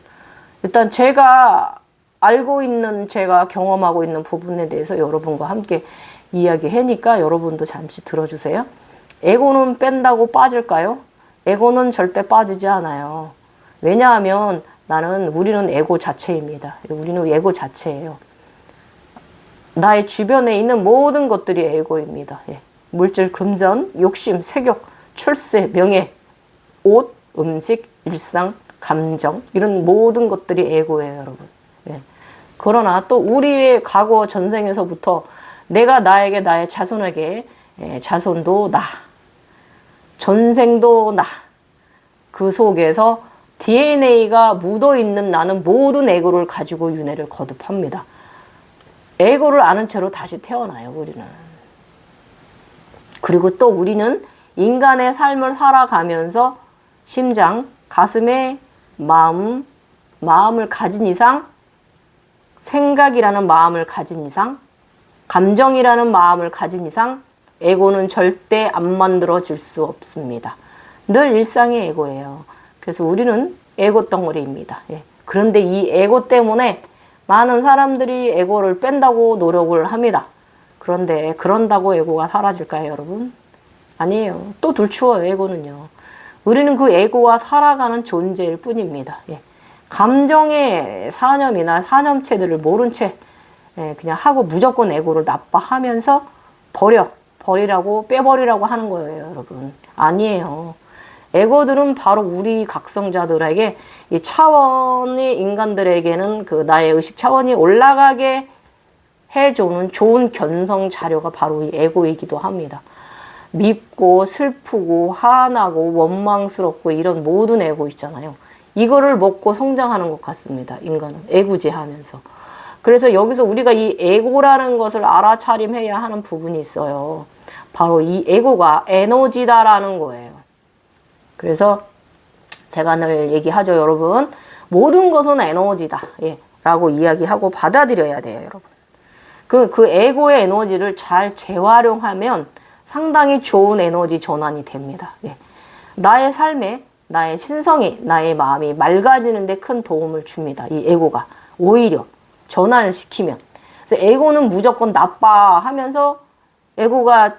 일단 제가 알고 있는, 제가 경험하고 있는 부분에 대해서 여러분과 함께 이야기하니까 여러분도 잠시 들어주세요. 에고는 뺀다고 빠질까요? 에고는 절대 빠지지 않아요. 왜냐하면 우리는 에고 자체입니다. 우리는 에고 자체예요. 나의 주변에 있는 모든 것들이 에고입니다. 예. 물질, 금전, 욕심, 색욕, 출세, 명예, 옷, 음식, 일상, 감정 이런 모든 것들이 에고예요, 여러분. 예. 그러나 또 우리의 과거 전생에서부터 내가 나에게 나의 자손에게 자손도 나, 전생도 나, 그 속에서 DNA가 묻어있는 나는 모든 에고를 가지고 윤회를 거듭합니다. 에고를 아는 채로 다시 태어나요, 우리는. 그리고 또 우리는 인간의 삶을 살아가면서 심장, 가슴에 마음을 가진 이상, 생각이라는 마음을 가진 이상, 감정이라는 마음을 가진 이상 에고는 절대 안 만들어질 수 없습니다. 늘 일상이 에고예요. 그래서 우리는 에고 덩어리입니다. 예. 그런데 이 에고 때문에 많은 사람들이 에고를 뺀다고 노력을 합니다. 그런데 그런다고 에고가 사라질까요, 여러분? 아니에요. 또 들추어요, 에고는요. 우리는 그 에고와 살아가는 존재일 뿐입니다. 예. 감정의 사념이나 사념체들을 모른 채 그냥 하고 무조건 에고를 나빠하면서 버리라고 빼버리라고 하는 거예요, 여러분. 아니에요. 에고들은 바로 우리 각성자들에게 이 차원의 인간들에게는 그 나의 의식 차원이 올라가게 해주는 좋은 견성 자료가 바로 이 에고이기도 합니다. 밉고 슬프고 화나고 원망스럽고 이런 모든 에고 있잖아요. 이거를 먹고 성장하는 것 같습니다. 인간은 애구지하면서. 그래서 여기서 우리가 이 에고라는 것을 알아차림해야 하는 부분이 있어요. 바로 이 에고가 에너지다라는 거예요. 그래서 제가 늘 얘기하죠, 여러분. 모든 것은 에너지다. 예, 라고 이야기하고 받아들여야 돼요, 여러분. 그 에고의 에너지를 잘 재활용하면 상당히 좋은 에너지 전환이 됩니다. 예. 나의 삶에 나의 신성이, 나의 마음이 맑아지는 데 큰 도움을 줍니다. 이 에고가. 오히려 전환을 시키면. 그래서 에고는 무조건 나빠 하면서 에고가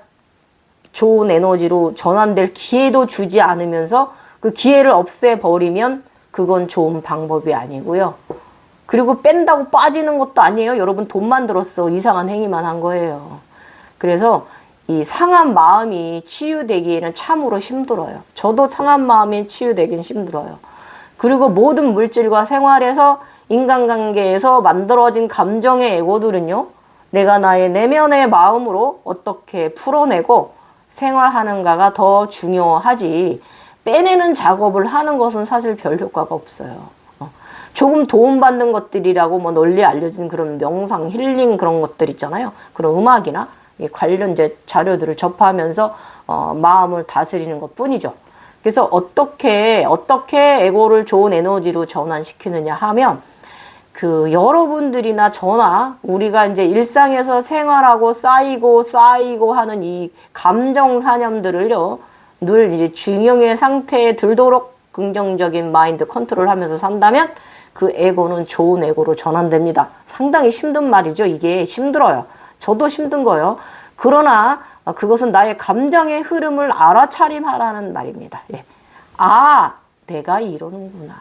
좋은 에너지로 전환될 기회도 주지 않으면서 그 기회를 없애버리면 그건 좋은 방법이 아니고요. 그리고 뺀다고 빠지는 것도 아니에요. 여러분 돈만 들었어. 이상한 행위만 한 거예요. 그래서 이 상한 마음이 치유되기에는 참으로 힘들어요. 저도 상한 마음이 치유되긴 힘들어요. 그리고 모든 물질과 생활에서 인간관계에서 만들어진 감정의 에고들은요. 내가 나의 내면의 마음으로 어떻게 풀어내고 생활하는가가 더 중요하지 빼내는 작업을 하는 것은 사실 별 효과가 없어요. 조금 도움받는 것들이라고 뭐 널리 알려진 그런 명상, 힐링 그런 것들 있잖아요. 그런 음악이나 이 관련 이제 자료들을 접하면서 마음을 다스리는 것 뿐이죠. 그래서 어떻게 에고를 좋은 에너지로 전환시키느냐 하면, 그 여러분들이나 저나 우리가 이제 일상에서 생활하고 쌓이고 하는 이 감정 사념들을요, 늘 이제 중용의 상태에 들도록 긍정적인 마인드 컨트롤 하면서 산다면 그 에고는 좋은 에고로 전환됩니다. 상당히 힘든 말이죠. 이게 힘들어요. 저도 힘든 거예요. 그러나 그것은 나의 감정의 흐름을 알아차림하라는 말입니다. 예. 아, 내가 이러는구나.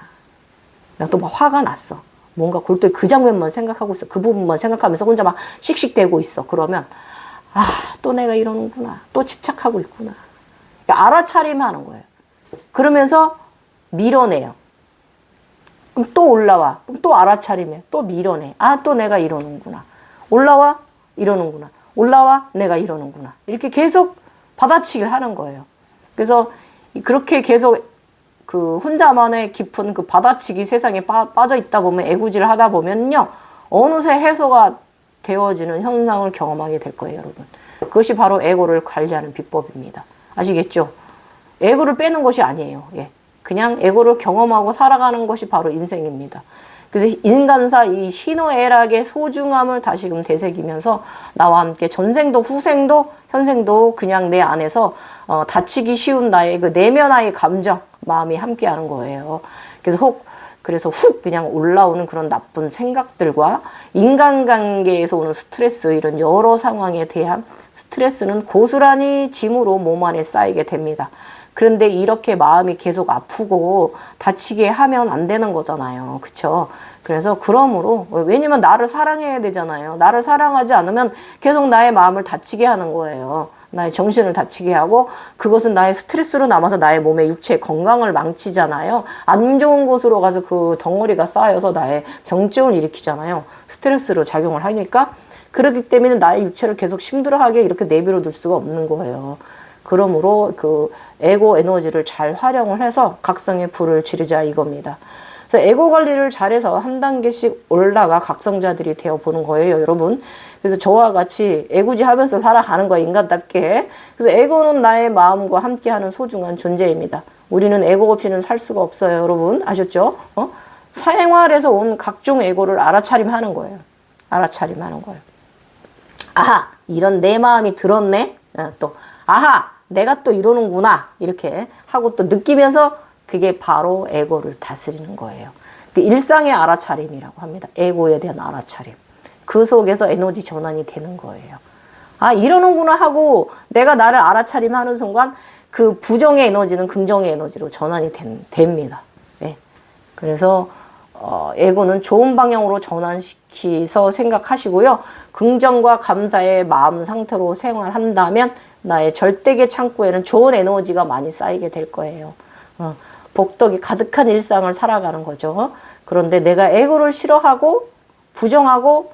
나 또 막 화가 났어. 뭔가 골똘히 그 장면만 생각하고 있어. 그 부분만 생각하면서 혼자 막 씩씩대고 있어. 그러면 아, 또 내가 이러는구나. 또 집착하고 있구나. 알아차림하는 거예요. 그러면서 밀어내요. 그럼 또 올라와. 그럼 또 알아차림해. 또 밀어내. 아, 또 내가 이러는구나. 올라와. 이러는구나. 올라와. 내가 이러는구나. 이렇게 계속 받아치기를 하는 거예요. 그래서 그렇게 계속 그 혼자만의 깊은 그 받아치기 세상에 빠져 있다 보면, 애구질을 하다 보면요, 어느새 해소가 되어지는 현상을 경험하게 될 거예요, 여러분. 그것이 바로 에고를 관리하는 비법입니다. 아시겠죠? 에고를 빼는 것이 아니에요. 예. 그냥 에고를 경험하고 살아가는 것이 바로 인생입니다. 그래서 인간사 이 희노애락의 소중함을 다시금 되새기면서 나와 함께 전생도 후생도 현생도 그냥 내 안에서 다치기 쉬운 나의 그 내면의 감정, 마음이 함께하는 거예요. 그래서 훅 그냥 올라오는 그런 나쁜 생각들과 인간관계에서 오는 스트레스, 이런 여러 상황에 대한 스트레스는 고스란히 짐으로 몸 안에 쌓이게 됩니다. 그런데 이렇게 마음이 계속 아프고 다치게 하면 안 되는 거잖아요. 그쵸? 그래서 그러므로, 왜냐면 나를 사랑해야 되잖아요. 나를 사랑하지 않으면 계속 나의 마음을 다치게 하는 거예요. 나의 정신을 다치게 하고, 그것은 나의 스트레스로 남아서 나의 몸의 육체 건강을 망치잖아요. 안 좋은 곳으로 가서 그 덩어리가 쌓여서 나의 병증을 일으키잖아요. 스트레스로 작용을 하니까. 그렇기 때문에 나의 육체를 계속 힘들어하게 이렇게 내버려 둘 수가 없는 거예요. 그러므로 그 에고 에너지를 잘 활용을 해서 각성의 불을 지르자 이겁니다. 그래서 에고 관리를 잘해서 한 단계씩 올라가 각성자들이 되어 보는 거예요, 여러분. 그래서 저와 같이 애구지하면서 살아가는 거예요, 인간답게. 그래서 에고는 나의 마음과 함께하는 소중한 존재입니다. 우리는 에고 없이는 살 수가 없어요, 여러분. 아셨죠? 생활에서 온 각종 에고를 알아차림하는 거예요. 알아차림하는 거예요. 아하, 이런 내 마음이 들었네. 또 아하, 내가 또 이러는구나. 이렇게 하고 또 느끼면서 그게 바로 에고를 다스리는 거예요. 그 일상의 알아차림이라고 합니다. 에고에 대한 알아차림. 그 속에서 에너지 전환이 되는 거예요. 아, 이러는구나 하고 내가 나를 알아차림하는 순간 그 부정의 에너지는 긍정의 에너지로 전환이 됩니다. 예. 그래서 에고는 좋은 방향으로 전환시키서 생각하시고요. 긍정과 감사의 마음 상태로 생활한다면 나의 절대계 창고에는 좋은 에너지가 많이 쌓이게 될 거예요. 복덕이 가득한 일상을 살아가는 거죠. 그런데 내가 에고를 싫어하고 부정하고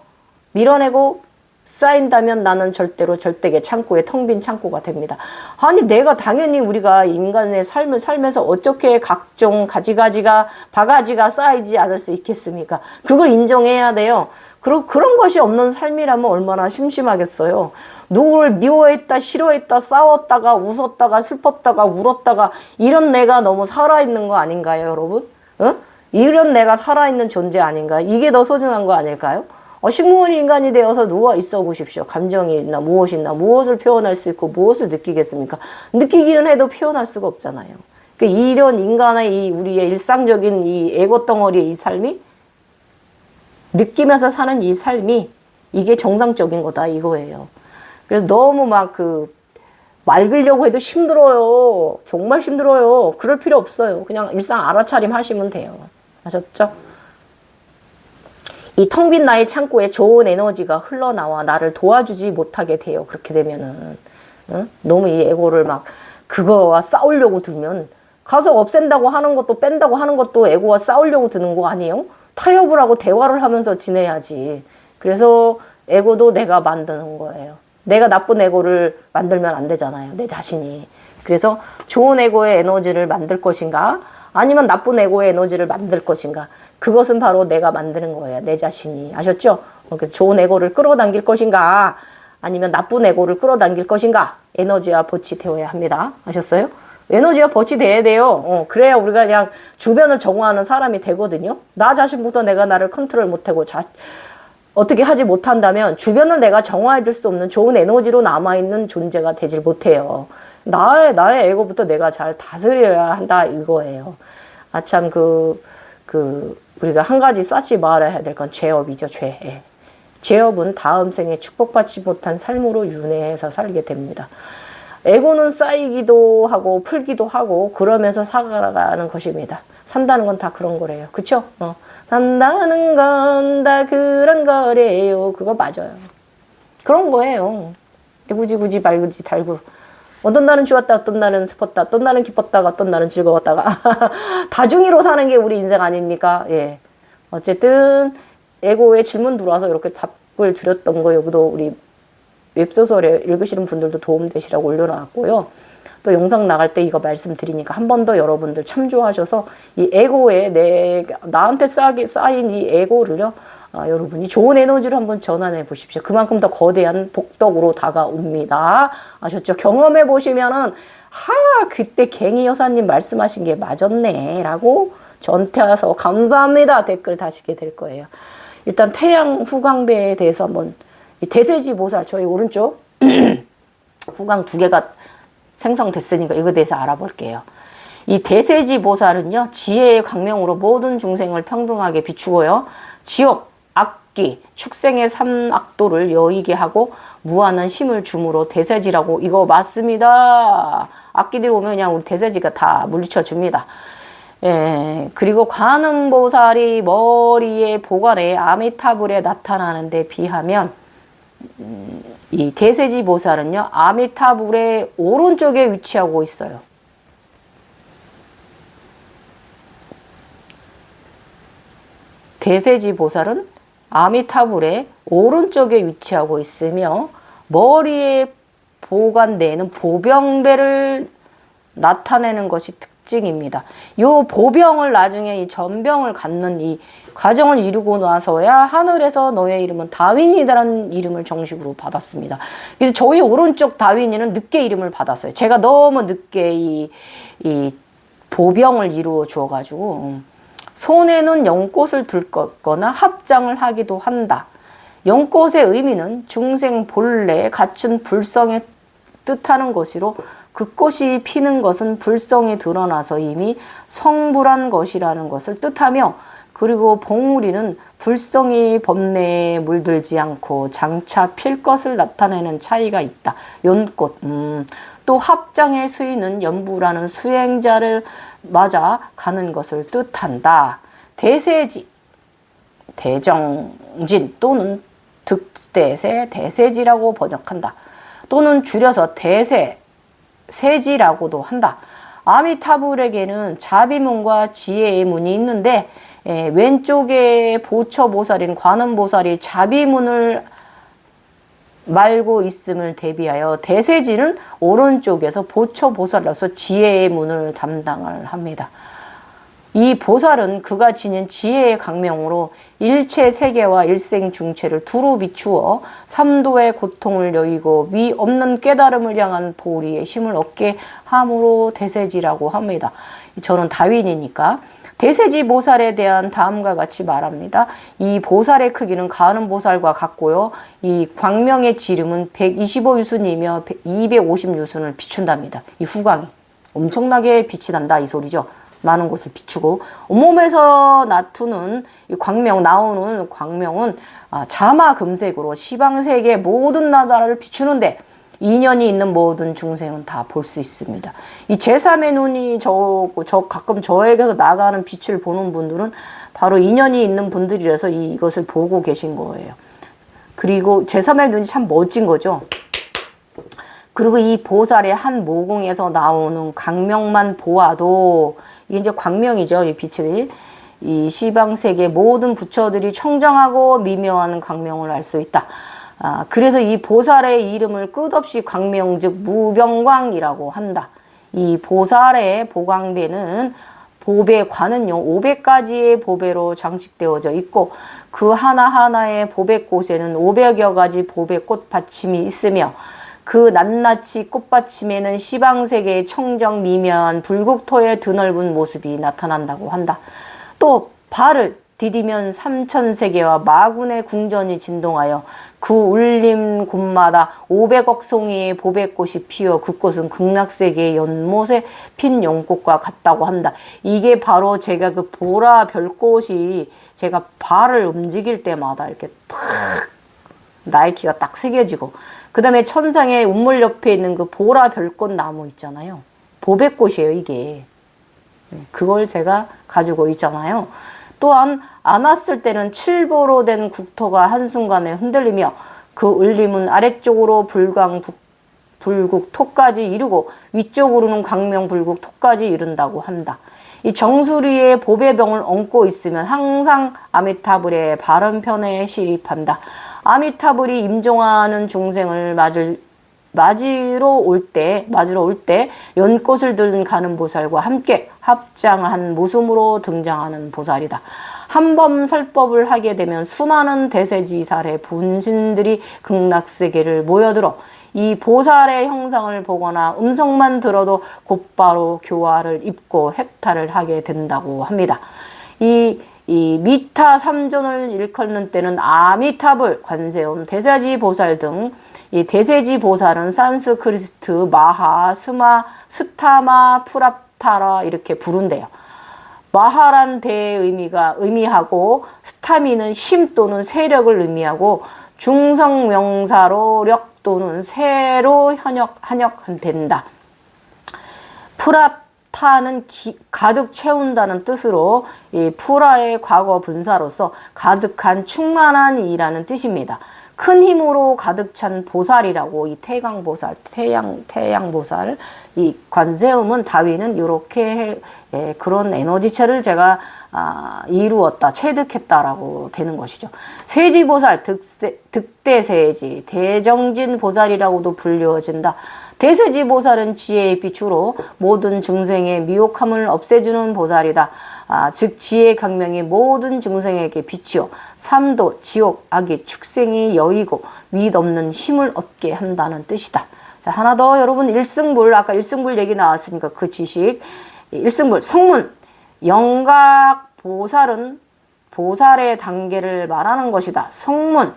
밀어내고 쌓인다면 나는 절대로 절대계 창고에 텅 빈 창고가 됩니다. 아니, 내가 당연히 우리가 인간의 삶을 살면서 어떻게 각종 가지가지가 바가지가 쌓이지 않을 수 있겠습니까? 그걸 인정해야 돼요. 그런 것이 없는 삶이라면 얼마나 심심하겠어요. 누구를 미워했다, 싫어했다, 싸웠다가, 웃었다가, 슬펐다가, 울었다가, 이런 내가 너무 살아있는 거 아닌가요, 여러분? 이런 내가 살아있는 존재 아닌가? 이게 더 소중한 거 아닐까요? 식물 인간이 되어서 누워 있어 보십시오. 감정이 있나, 무엇이 있나, 무엇을 표현할 수 있고, 무엇을 느끼겠습니까? 느끼기는 해도 표현할 수가 없잖아요. 이런 인간의 우리의 일상적인 이 에고 덩어리의 이 삶이, 느끼면서 사는 이 삶이, 이게 정상적인 거다, 이거예요. 그래서 너무 맑으려고 해도 힘들어요. 정말 힘들어요. 그럴 필요 없어요. 그냥 일상 알아차림 하시면 돼요. 아셨죠? 이 텅 빈 나의 창고에 좋은 에너지가 흘러나와 나를 도와주지 못하게 돼요. 그렇게 되면은. 너무 이 에고를 그거와 싸우려고 들면, 가서 없앤다고 하는 것도 뺀다고 하는 것도 에고와 싸우려고 드는 거 아니에요? 타협을 하고 대화를 하면서 지내야지. 그래서 에고도 내가 만드는 거예요. 내가 나쁜 에고를 만들면 안 되잖아요. 내 자신이. 그래서 좋은 에고의 에너지를 만들 것인가? 아니면 나쁜 에고의 에너지를 만들 것인가? 그것은 바로 내가 만드는 거예요. 내 자신이. 아셨죠? 그래서 좋은 에고를 끌어당길 것인가? 아니면 나쁜 에고를 끌어당길 것인가? 에너지와 볕이 되어야 합니다. 아셨어요? 에너지와 볕이 돼야 돼요. 그래야 우리가 그냥 주변을 정화하는 사람이 되거든요. 나 자신부터 내가 나를 컨트롤 못하고 어떻게 하지 못한다면 주변을 내가 정화해 줄 수 없는 좋은 에너지로 남아있는 존재가 되질 못해요. 나의 에고부터 내가 잘 다스려야 한다 이거예요. 아참 우리가 한 가지 쌓지 말아야 될 건 죄업이죠. 죄. 예. 죄업은 다음 생에 축복받지 못한 삶으로 윤회해서 살게 됩니다. 에고는 쌓이기도 하고 풀기도 하고 그러면서 살아가는 것입니다. 산다는 건 다 그런 거래요. 그쵸? 산다는 건 다 그런 거래요. 그거 맞아요. 그런 거예요. 굳이 말구지 달구. 어떤 날은 좋았다, 어떤 날은 슬펐다, 어떤 날은 기뻤다가, 어떤 날은 즐거웠다가. 다중이로 사는 게 우리 인생 아닙니까? 예. 어쨌든, 에고에 질문 들어와서 이렇게 답을 드렸던 거, 여기도 우리 웹소설에 읽으시는 분들도 도움되시라고 올려놨고요. 또 영상 나갈 때 이거 말씀드리니까 한 번 더 여러분들 참조하셔서 이 에고에 나한테 쌓인 이 에고를요, 여러분이 좋은 에너지로 한번 전환해 보십시오. 그만큼 더 거대한 복덕으로 다가옵니다. 아셨죠? 경험해 보시면은, 그때 갱이 여사님 말씀하신 게 맞았네. 라고 저한테 와서 감사합니다. 댓글 다시게 될 거예요. 일단 태양 후광배에 대해서 한번, 이 대세지 보살, 저희 오른쪽 후광 2개가 생성됐으니까 이거에 대해서 알아볼게요. 이 대세지 보살은요, 지혜의 광명으로 모든 중생을 평등하게 비추고요, 지옥, 악기, 축생의 삼악도를 여의게 하고 무한한 힘을 주므로 대세지라고, 이거 맞습니다. 악기들이 오면 그냥 우리 대세지가 다 물리쳐 줍니다. 예, 그리고 관음보살이 머리에 보관에 아미타불에 나타나는데 비하면 이 대세지 보살은요, 아미타불의 오른쪽에 위치하고 있어요. 대세지 보살은 아미타불의 오른쪽에 위치하고 있으며 머리에 보관되는 보병대를 나타내는 것이 특징입니다. 요 보병을 나중에 이 전병을 갖는 이 과정을 이루고 나서야 하늘에서 너의 이름은 다윈이다라는 이름을 정식으로 받았습니다. 그래서 저희 오른쪽 다윈이는 늦게 이름을 받았어요. 제가 너무 늦게 이 보병을 이루어 주어가지고 손에는 연꽃을 들거나 합장을 하기도 한다. 연꽃의 의미는 중생 본래에 갖춘 불성의 뜻하는 것이로 그 꽃이 피는 것은 불성이 드러나서 이미 성불한 것이라는 것을 뜻하며, 그리고 봉우리는 불성이 법내에 물들지 않고 장차 필 것을 나타내는 차이가 있다. 연꽃. 또 합장의 수인은 연부라는 수행자를 맞아 가는 것을 뜻한다. 대세지, 대정진 또는 득대세, 대세지라고 번역한다. 또는 줄여서 대세, 세지라고도 한다. 아미타불에게는 자비문과 지혜의 문이 있는데, 왼쪽에 보처보살인 관음보살이 자비문을 말고 있음을 대비하여 대세지는 오른쪽에서 보처보살로서 지혜의 문을 담당을 합니다. 이 보살은 그가 지닌 지혜의 강명으로 일체 세계와 일생중체를 두루 비추어 삼도의 고통을 여의고 미 없는 깨달음을 향한 보리의 힘을 얻게 함으로 대세지라고 합니다. 저는 다윈이니까 대세지 보살에 대한 다음과 같이 말합니다. 이 보살의 크기는 관음보살과 같고요, 이 광명의 지름은 125유순이며 250유순을 비춘답니다. 이 후광이 엄청나게 빛이 난다 이 소리죠. 많은 곳을 비추고, 온몸에서 나오는 광명은 자마금색으로 시방세계 모든 나라를 비추는데 인연이 있는 모든 중생은 다 볼 수 있습니다. 이 제3의 눈이 가끔 저에게서 나가는 빛을 보는 분들은 바로 인연이 있는 분들이라서 이것을 보고 계신 거예요. 그리고 제3의 눈이 참 멋진 거죠. 그리고 이 보살의 한 모공에서 나오는 광명만 보아도, 이게 이제 광명이죠. 이 빛이. 이 시방세계 모든 부처들이 청정하고 미묘한 광명을 알 수 있다. 그래서 이 보살의 이름을 끝없이 광명 즉 무병광이라고 한다. 이 보살의 보광배는 보배관은요 500가지의 보배로 장식되어져 있고 그 하나하나의 보배꽃에는 500여 가지 보배꽃받침이 있으며 그 낱낱이 꽃받침에는 시방색의 청정 미묘한 불국토의 드넓은 모습이 나타난다고 한다. 또 발을 디디면 삼천세계와 마군의 궁전이 진동하여 그 울림 곳마다 500억 송이의 보배꽃이 피어 그 꽃은 극락세계의 연못에 핀 연꽃과 같다고 한다. 이게 바로 제가 그 보라 별꽃이 제가 발을 움직일 때마다 이렇게 탁 나이키가 딱 새겨지고 그 다음에 천상의 운물 옆에 있는 그 보라 별꽃 나무 있잖아요. 보배꽃이에요 이게. 그걸 제가 가지고 있잖아요. 또한 안았을 때는 칠보로 된 국토가 한순간에 흔들리며 그 울림은 아래쪽으로 불국토까지 이르고 위쪽으로는 광명불국토까지 이른다고 한다. 이 정수리에 보배병을 얹고 있으면 항상 아미타불의 바른편에 시립한다. 아미타불이 임종하는 중생을 맞으러 올 때 연꽃을 든 가는 보살과 함께 합장한 모습으로 등장하는 보살이다. 한번 설법을 하게 되면 수많은 대세지살의 분신들이 극락세계를 모여들어 이 보살의 형상을 보거나 음성만 들어도 곧바로 교화를 입고 해탈을 하게 된다고 합니다. 이 미타 삼존을 일컫는 때는 아미타불, 관세음, 대세지 보살 등 이 대세지 보살은 산스크리트, 마하, 스타마, 프랍타라 이렇게 부른대요. 마하란 대의 의미하고 스타미는 힘 또는 세력을 의미하고 중성명사로 력 또는 새로 한역된다. 프랍타는 가득 채운다는 뜻으로 이 프라의 과거 분사로서 가득한 충만한 이라는 뜻입니다. 큰 힘으로 가득 찬 보살이라고 이 태강보살, 태양보살, 이 관세음은 다위는 이렇게 그런 에너지체를 제가 이루었다, 체득했다라고 되는 것이죠. 세지보살, 득대세지, 대정진보살이라고도 불리워진다. 대세지보살은 지혜의 빛으로 모든 증생의 미혹함을 없애주는 보살이다. 즉 지혜 강명이 모든 증생에게 빛이요 삼도, 지옥, 악의 축생이 여의고 윗없는 힘을 얻게 한다는 뜻이다. 자, 하나 더 여러분 일승불, 아까 일승불 얘기 나왔으니까 그 지식. 일승불, 성문, 영각 보살은 보살의 단계를 말하는 것이다. 성문,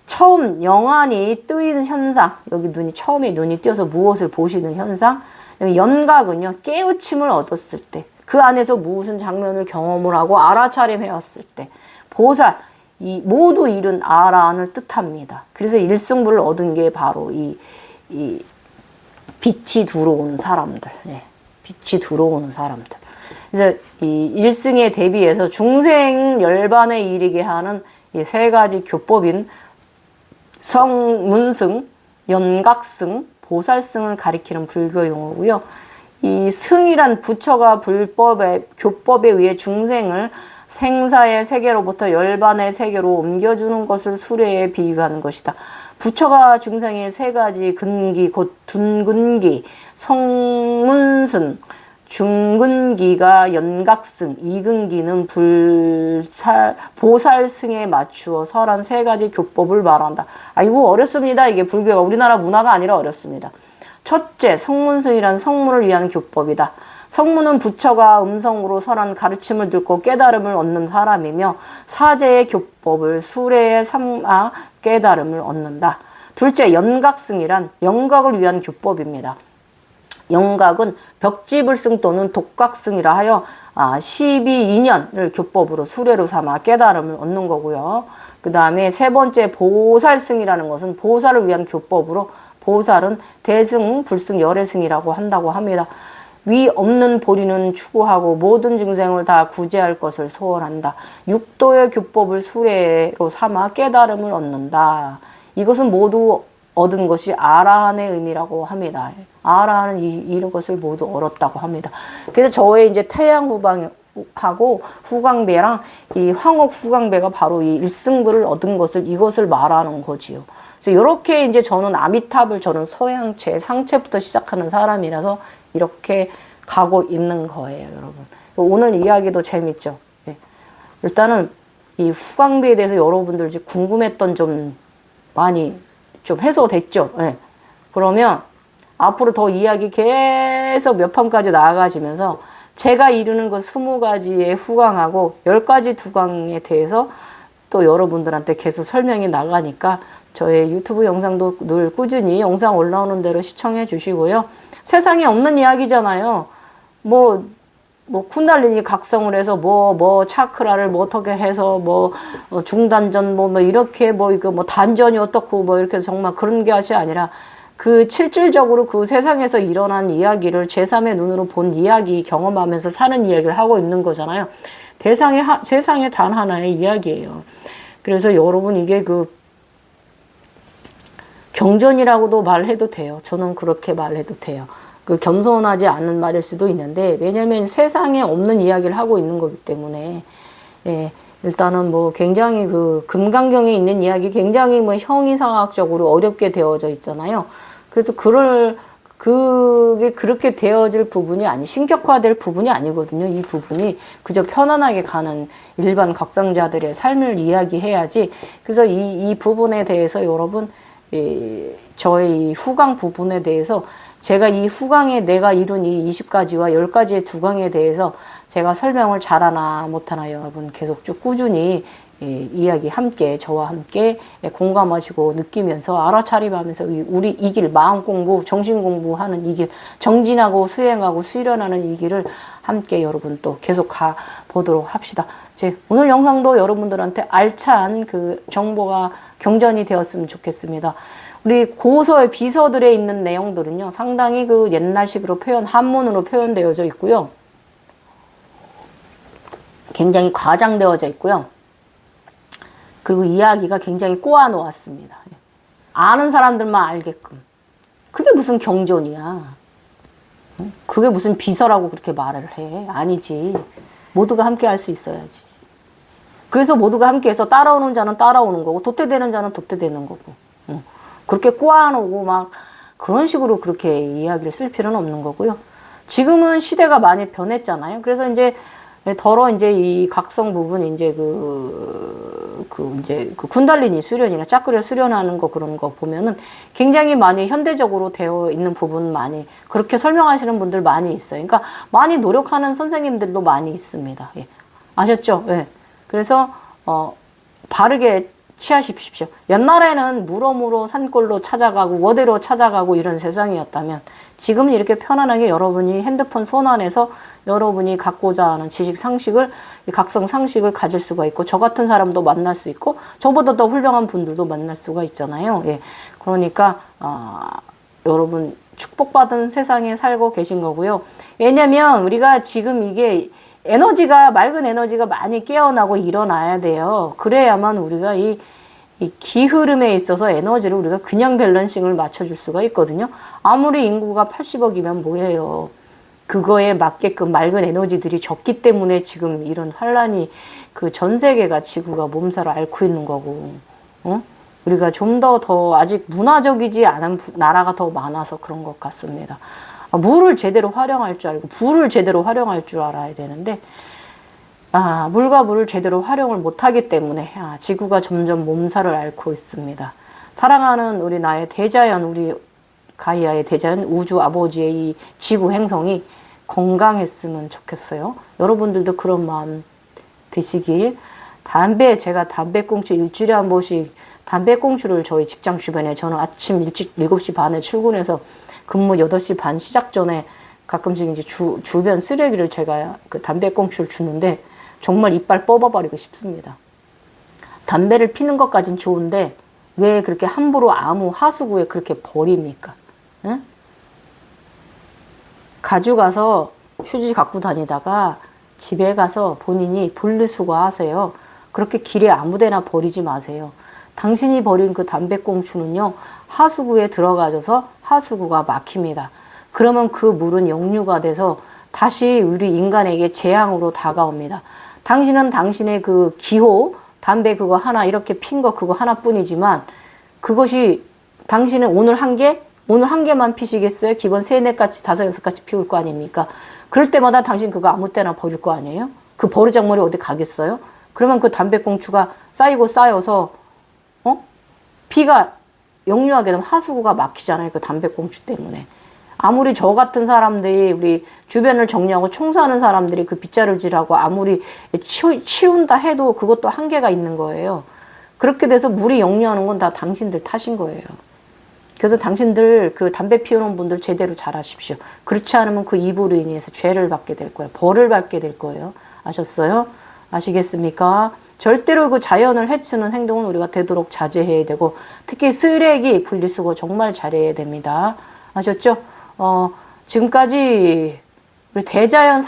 처음 영안이 뜨인 현상, 여기 처음에 눈이 띄어서 무엇을 보시는 현상. 연각은요 깨우침을 얻었을 때, 그 안에서 무슨 장면을 경험을 하고 알아차림해왔을 때. 보살, 이 모두 이른 아라한을 뜻합니다. 그래서 일승불을 얻은 게 바로 이 빛이 들어오는 사람들, 빛이 들어오는 사람들. 그래서 이 일승에 대비해서 중생 열반에 이르게 하는 이 세 가지 교법인 성문승, 연각승, 보살승을 가리키는 불교 용어고요. 이 승이란 부처가 교법에 의해 중생을 생사의 세계로부터 열반의 세계로 옮겨주는 것을 수레에 비유하는 것이다. 부처가 중생의 세 가지 근기, 곧 둔근기, 성문승, 중근기가 연각승, 이근기는 보살승에 맞추어 설한 세 가지 교법을 말한다. 아이고 어렵습니다. 이게 불교가 우리나라 문화가 아니라 어렵습니다. 첫째, 성문승이란 성문을 위한 교법이다. 성문은 부처가 음성으로 설한 가르침을 듣고 깨달음을 얻는 사람이며 사제의 교법을 수레에 삼아 깨달음을 얻는다. 둘째, 연각승이란 영각을 위한 교법입니다. 영각은 벽지불승 또는 독각승이라 하여 12인연을 교법으로 수레로 삼아 깨달음을 얻는 거고요. 그 다음에 세 번째 보살승이라는 것은 보살을 위한 교법으로 보살은 대승, 불승, 열애승이라고 한다고 합니다. 위 없는 보리는 추구하고 모든 증생을 다 구제할 것을 소원한다. 육도의 교법을 수레로 삼아 깨달음을 얻는다. 이것은 모두 얻은 것이 아라한의 의미라고 합니다. 아라한은 이런 것을 모두 얻었다고 합니다. 그래서 저의 이제 태양후광하고 후광배랑 이 황옥 후광배가 바로 이 일승불을 얻은 것을 이것을 말하는 거지요. 그래서 이렇게 이제 저는 아미탑을 저는 서양체, 상체부터 시작하는 사람이라서 이렇게 가고 있는 거예요, 여러분. 오늘 이야기도 재밌죠. 예. 일단은 이 후광비에 대해서 여러분들 궁금했던 좀 많이 좀 해소됐죠. 예. 그러면 앞으로 더 이야기 계속 몇 판까지 나아가시면서 제가 이루는 그 20가지의 후광하고 10가지 두광에 대해서 또 여러분들한테 계속 설명이 나가니까 저의 유튜브 영상도 늘 꾸준히 영상 올라오는 대로 시청해 주시고요. 세상에 없는 이야기잖아요. 뭐 쿤달리니 각성을 해서 차크라를 어떻게 해서 중단전 이렇게 이거 단전이 어떻고 이렇게 정말 그런 것이 아니라 그 실질적으로 그 세상에서 일어난 이야기를 제3의 눈으로 본 이야기 경험하면서 사는 이야기를 하고 있는 거잖아요. 세상에 단 하나의 이야기예요. 그래서 여러분 이게 경전이라고도 말해도 돼요. 저는 그렇게 말해도 돼요. 겸손하지 않은 말일 수도 있는데, 왜냐면 세상에 없는 이야기를 하고 있는 거기 때문에, 예, 일단은 굉장히 금강경에 있는 이야기 굉장히 형이상학적으로 어렵게 되어져 있잖아요. 그래서 그게 그렇게 되어질 부분이 신격화될 부분이 아니거든요. 이 부분이 그저 편안하게 가는 일반 각성자들의 삶을 이야기해야지. 그래서 이 부분에 대해서 여러분, 저의 이 후광 부분에 대해서 제가 이 후광에 내가 이룬 이 20가지와 10가지의 두광에 대해서 제가 설명을 잘하나 못하나 여러분 계속 쭉 꾸준히 이야기 함께 저와 함께 공감하시고 느끼면서 알아차림하면서 우리 이 길 마음 공부 정신 공부하는 이 길 정진하고 수행하고 수련하는 이 길을 함께 여러분 또 계속 가 보도록 합시다. 오늘 영상도 여러분들한테 알찬 정보가 경전이 되었으면 좋겠습니다. 우리 고서의 비서들에 있는 내용들은요, 상당히 옛날식으로 한문으로 표현되어져 있고요. 굉장히 과장되어져 있고요. 그리고 이야기가 굉장히 꼬아 놓았습니다. 아는 사람들만 알게끔. 그게 무슨 경전이야. 그게 무슨 비서라고 그렇게 말을 해. 아니지. 모두가 함께 할 수 있어야지. 그래서 모두가 함께 해서 따라오는 자는 따라오는 거고, 도태되는 자는 도태되는 거고. 그렇게 꼬아놓고 그런 식으로 그렇게 이야기를 쓸 필요는 없는 거고요. 지금은 시대가 많이 변했잖아요. 그래서 이제 이 각성 부분 이제 쿤달리니 수련이나 짜크라 수련하는 거 그런 거 보면은 굉장히 많이 현대적으로 되어 있는 부분 많이 그렇게 설명하시는 분들 많이 있어요. 그러니까 많이 노력하는 선생님들도 많이 있습니다. 예. 아셨죠? 예. 그래서 바르게 취하십시오. 옛날에는 물어물어 산골로 찾아가고 워대로 찾아가고 이런 세상이었다면 지금은 이렇게 편안하게 여러분이 핸드폰 손 안에서 여러분이 갖고자 하는 지식 상식을 각성 상식을 가질 수가 있고 저 같은 사람도 만날 수 있고 저보다 더 훌륭한 분들도 만날 수가 있잖아요. 예. 그러니까 여러분 축복받은 세상에 살고 계신 거고요. 왜냐면 우리가 지금 이게 맑은 에너지가 많이 깨어나고 일어나야 돼요. 그래야만 우리가 이 기흐름에 있어서 에너지를 우리가 균형 밸런싱을 맞춰줄 수가 있거든요. 아무리 인구가 80억이면 뭐예요. 그거에 맞게끔 맑은 에너지들이 적기 때문에 지금 이런 환란이 전 세계가 지구가 몸살을 앓고 있는 거고, 우리가 좀 더 아직 문화적이지 않은 나라가 더 많아서 그런 것 같습니다. 물을 제대로 활용할 줄 알고 불을 제대로 활용할 줄 알아야 되는데 물과 물을 제대로 활용을 못하기 때문에 지구가 점점 몸살을 앓고 있습니다. 사랑하는 우리 나의 대자연, 우리 가이아의 대자연, 우주 아버지의 이 지구 행성이 건강했으면 좋겠어요. 여러분들도 그런 마음 드시길. 제가 담배꽁초 일주일에 한 번씩 담배꽁초를 저희 직장 주변에 저는 아침 일찍 7시 반에 출근해서 근무 8시 반 시작 전에 가끔씩 이제 주변 쓰레기를 제가 담배꽁초를 주는데 정말 이빨 뽑아버리고 싶습니다. 담배를 피는 것까진 좋은데 왜 그렇게 함부로 아무 하수구에 그렇게 버립니까? 응? 가져가서 휴지 갖고 다니다가 집에 가서 본인이 분리수거하세요. 그렇게 길에 아무데나 버리지 마세요. 당신이 버린 그 담배꽁초는요, 하수구에 들어가져서 하수구가 막힙니다. 그러면 그 물은 역류가 돼서 다시 우리 인간에게 재앙으로 다가옵니다. 당신은 당신의 기호, 담배 그거 하나 이렇게 핀 거 그거 하나뿐이지만 그것이 당신은 오늘 한 게 오늘 한 개만 피시겠어요? 기본 3, 4가지, 5, 6가지 피울 거 아닙니까? 그럴 때마다 당신 그거 아무 때나 버릴 거 아니에요? 그 버르장머리 어디 가겠어요? 그러면 그 담배꽁초가 쌓이고 쌓여서 피가 역류하게 되면 하수구가 막히잖아요. 그 담배꽁초 때문에. 아무리 저 같은 사람들이 우리 주변을 정리하고 청소하는 사람들이 그 빗자루질하고 아무리 치운다 해도 그것도 한계가 있는 거예요. 그렇게 돼서 물이 역류하는 건 다 당신들 탓인 거예요. 그래서 당신들 그 담배 피우는 분들 제대로 잘 하십시오. 그렇지 않으면 그 입으로 인해서 죄를 받게 될 거예요. 벌을 받게 될 거예요. 아셨어요? 아시겠습니까? 절대로 그 자연을 해치는 행동은 우리가 되도록 자제해야 되고 특히 쓰레기 분리수거 정말 잘해야 됩니다. 아셨죠? 지금까지 우리 대자연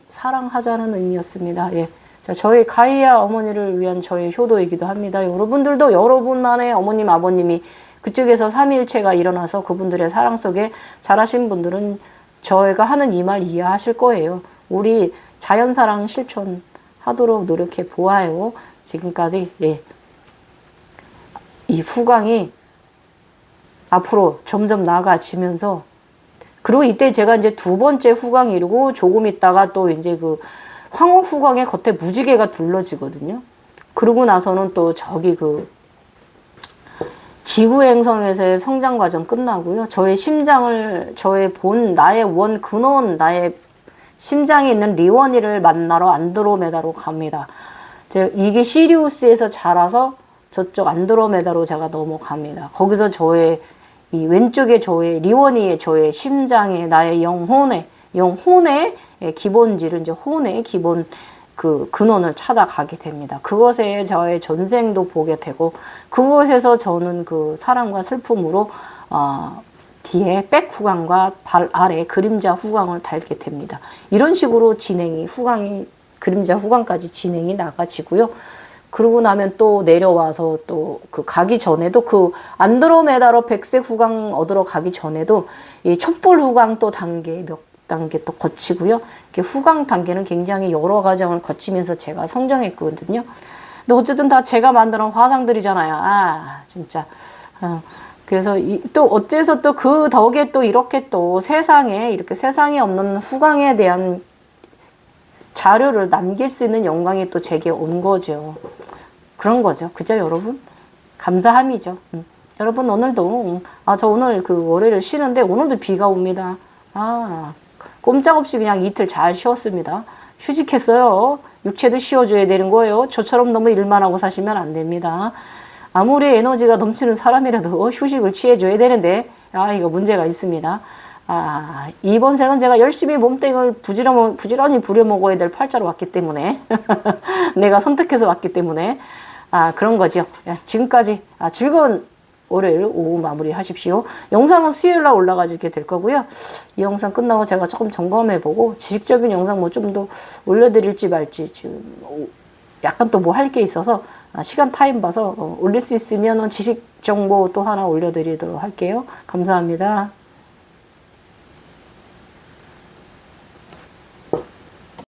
사랑하자는 의미였습니다. 예. 자, 저희 가이아 어머니를 위한 저의 효도이기도 합니다. 여러분들도 여러분만의 어머님, 아버님이 그쪽에서 삼위일체가 일어나서 그분들의 사랑 속에 자라신 분들은 저희가 하는 이 말 이해하실 거예요. 우리 자연사랑 실천하도록 노력해 보아요. 지금까지 예. 이 후광이 앞으로 점점 나아가지면서 그리고 이때 제가 이제 2번째 후광 이루고 조금 있다가 또 이제 그 황후 후광의 겉에 무지개가 둘러지거든요. 그러고 나서는 또 저기 그 지구 행성에서의 성장 과정 끝나고요. 저의 심장을 저의 나의 원 근원 나의 심장에 있는 리원이를 만나러 안드로메다로 갑니다. 이게 시리우스에서 자라서 저쪽 안드로메다로 제가 넘어갑니다. 거기서 저의 이 왼쪽에 저의 리원이의 저의 심장에 나의 영혼의 기본지를 이제 혼의 기본 그 근원을 찾아가게 됩니다. 그것에 저의 전생도 보게 되고 그곳에서 저는 그 사랑과 슬픔으로 뒤에 백 후광과 발 아래 그림자 후광을 달게 됩니다. 이런 식으로 진행이 그림자 후광까지 진행이 나가지고요. 그러고 나면 또 내려와서 또 그 가기 전에도 그 안드로메다로 백색 후광 얻으러 가기 전에도 이 촛불 후광 또 몇 단계 또 거치고요. 이렇게 후광 단계는 굉장히 여러 과정을 거치면서 제가 성장했거든요. 근데 어쨌든 다 제가 만드는 화상들이잖아요. 진짜. 그래서 또 어째서 또 그 덕에 또 이렇게 또 세상에 없는 후광에 대한 자료를 남길 수 있는 영광이 또 제게 온 거죠. 그런 거죠. 그죠, 여러분? 감사함이죠. 여러분, 오늘도, 저 오늘 그 월요일 쉬는데 오늘도 비가 옵니다. 꼼짝없이 그냥 이틀 잘 쉬었습니다. 휴직했어요. 육체도 쉬어줘야 되는 거예요. 저처럼 너무 일만 하고 사시면 안 됩니다. 아무리 에너지가 넘치는 사람이라도 휴식을 취해줘야 되는데, 이거 문제가 있습니다. 이번 생은 제가 열심히 몸뚱이를 부지런히 부려먹어야 될 팔자로 왔기 때문에, 내가 선택해서 왔기 때문에, 그런 거죠. 지금까지 즐거운 월요일 오후 마무리 하십시오. 영상은 수요일날 올라가게 될 거고요. 이 영상 끝나고 제가 조금 점검해보고 지식적인 영상 뭐 좀 더 올려드릴지 말지 지금 약간 또 뭐 할 게 있어서 시간 타임 봐서 올릴 수 있으면 지식 정보 또 하나 올려드리도록 할게요. 감사합니다.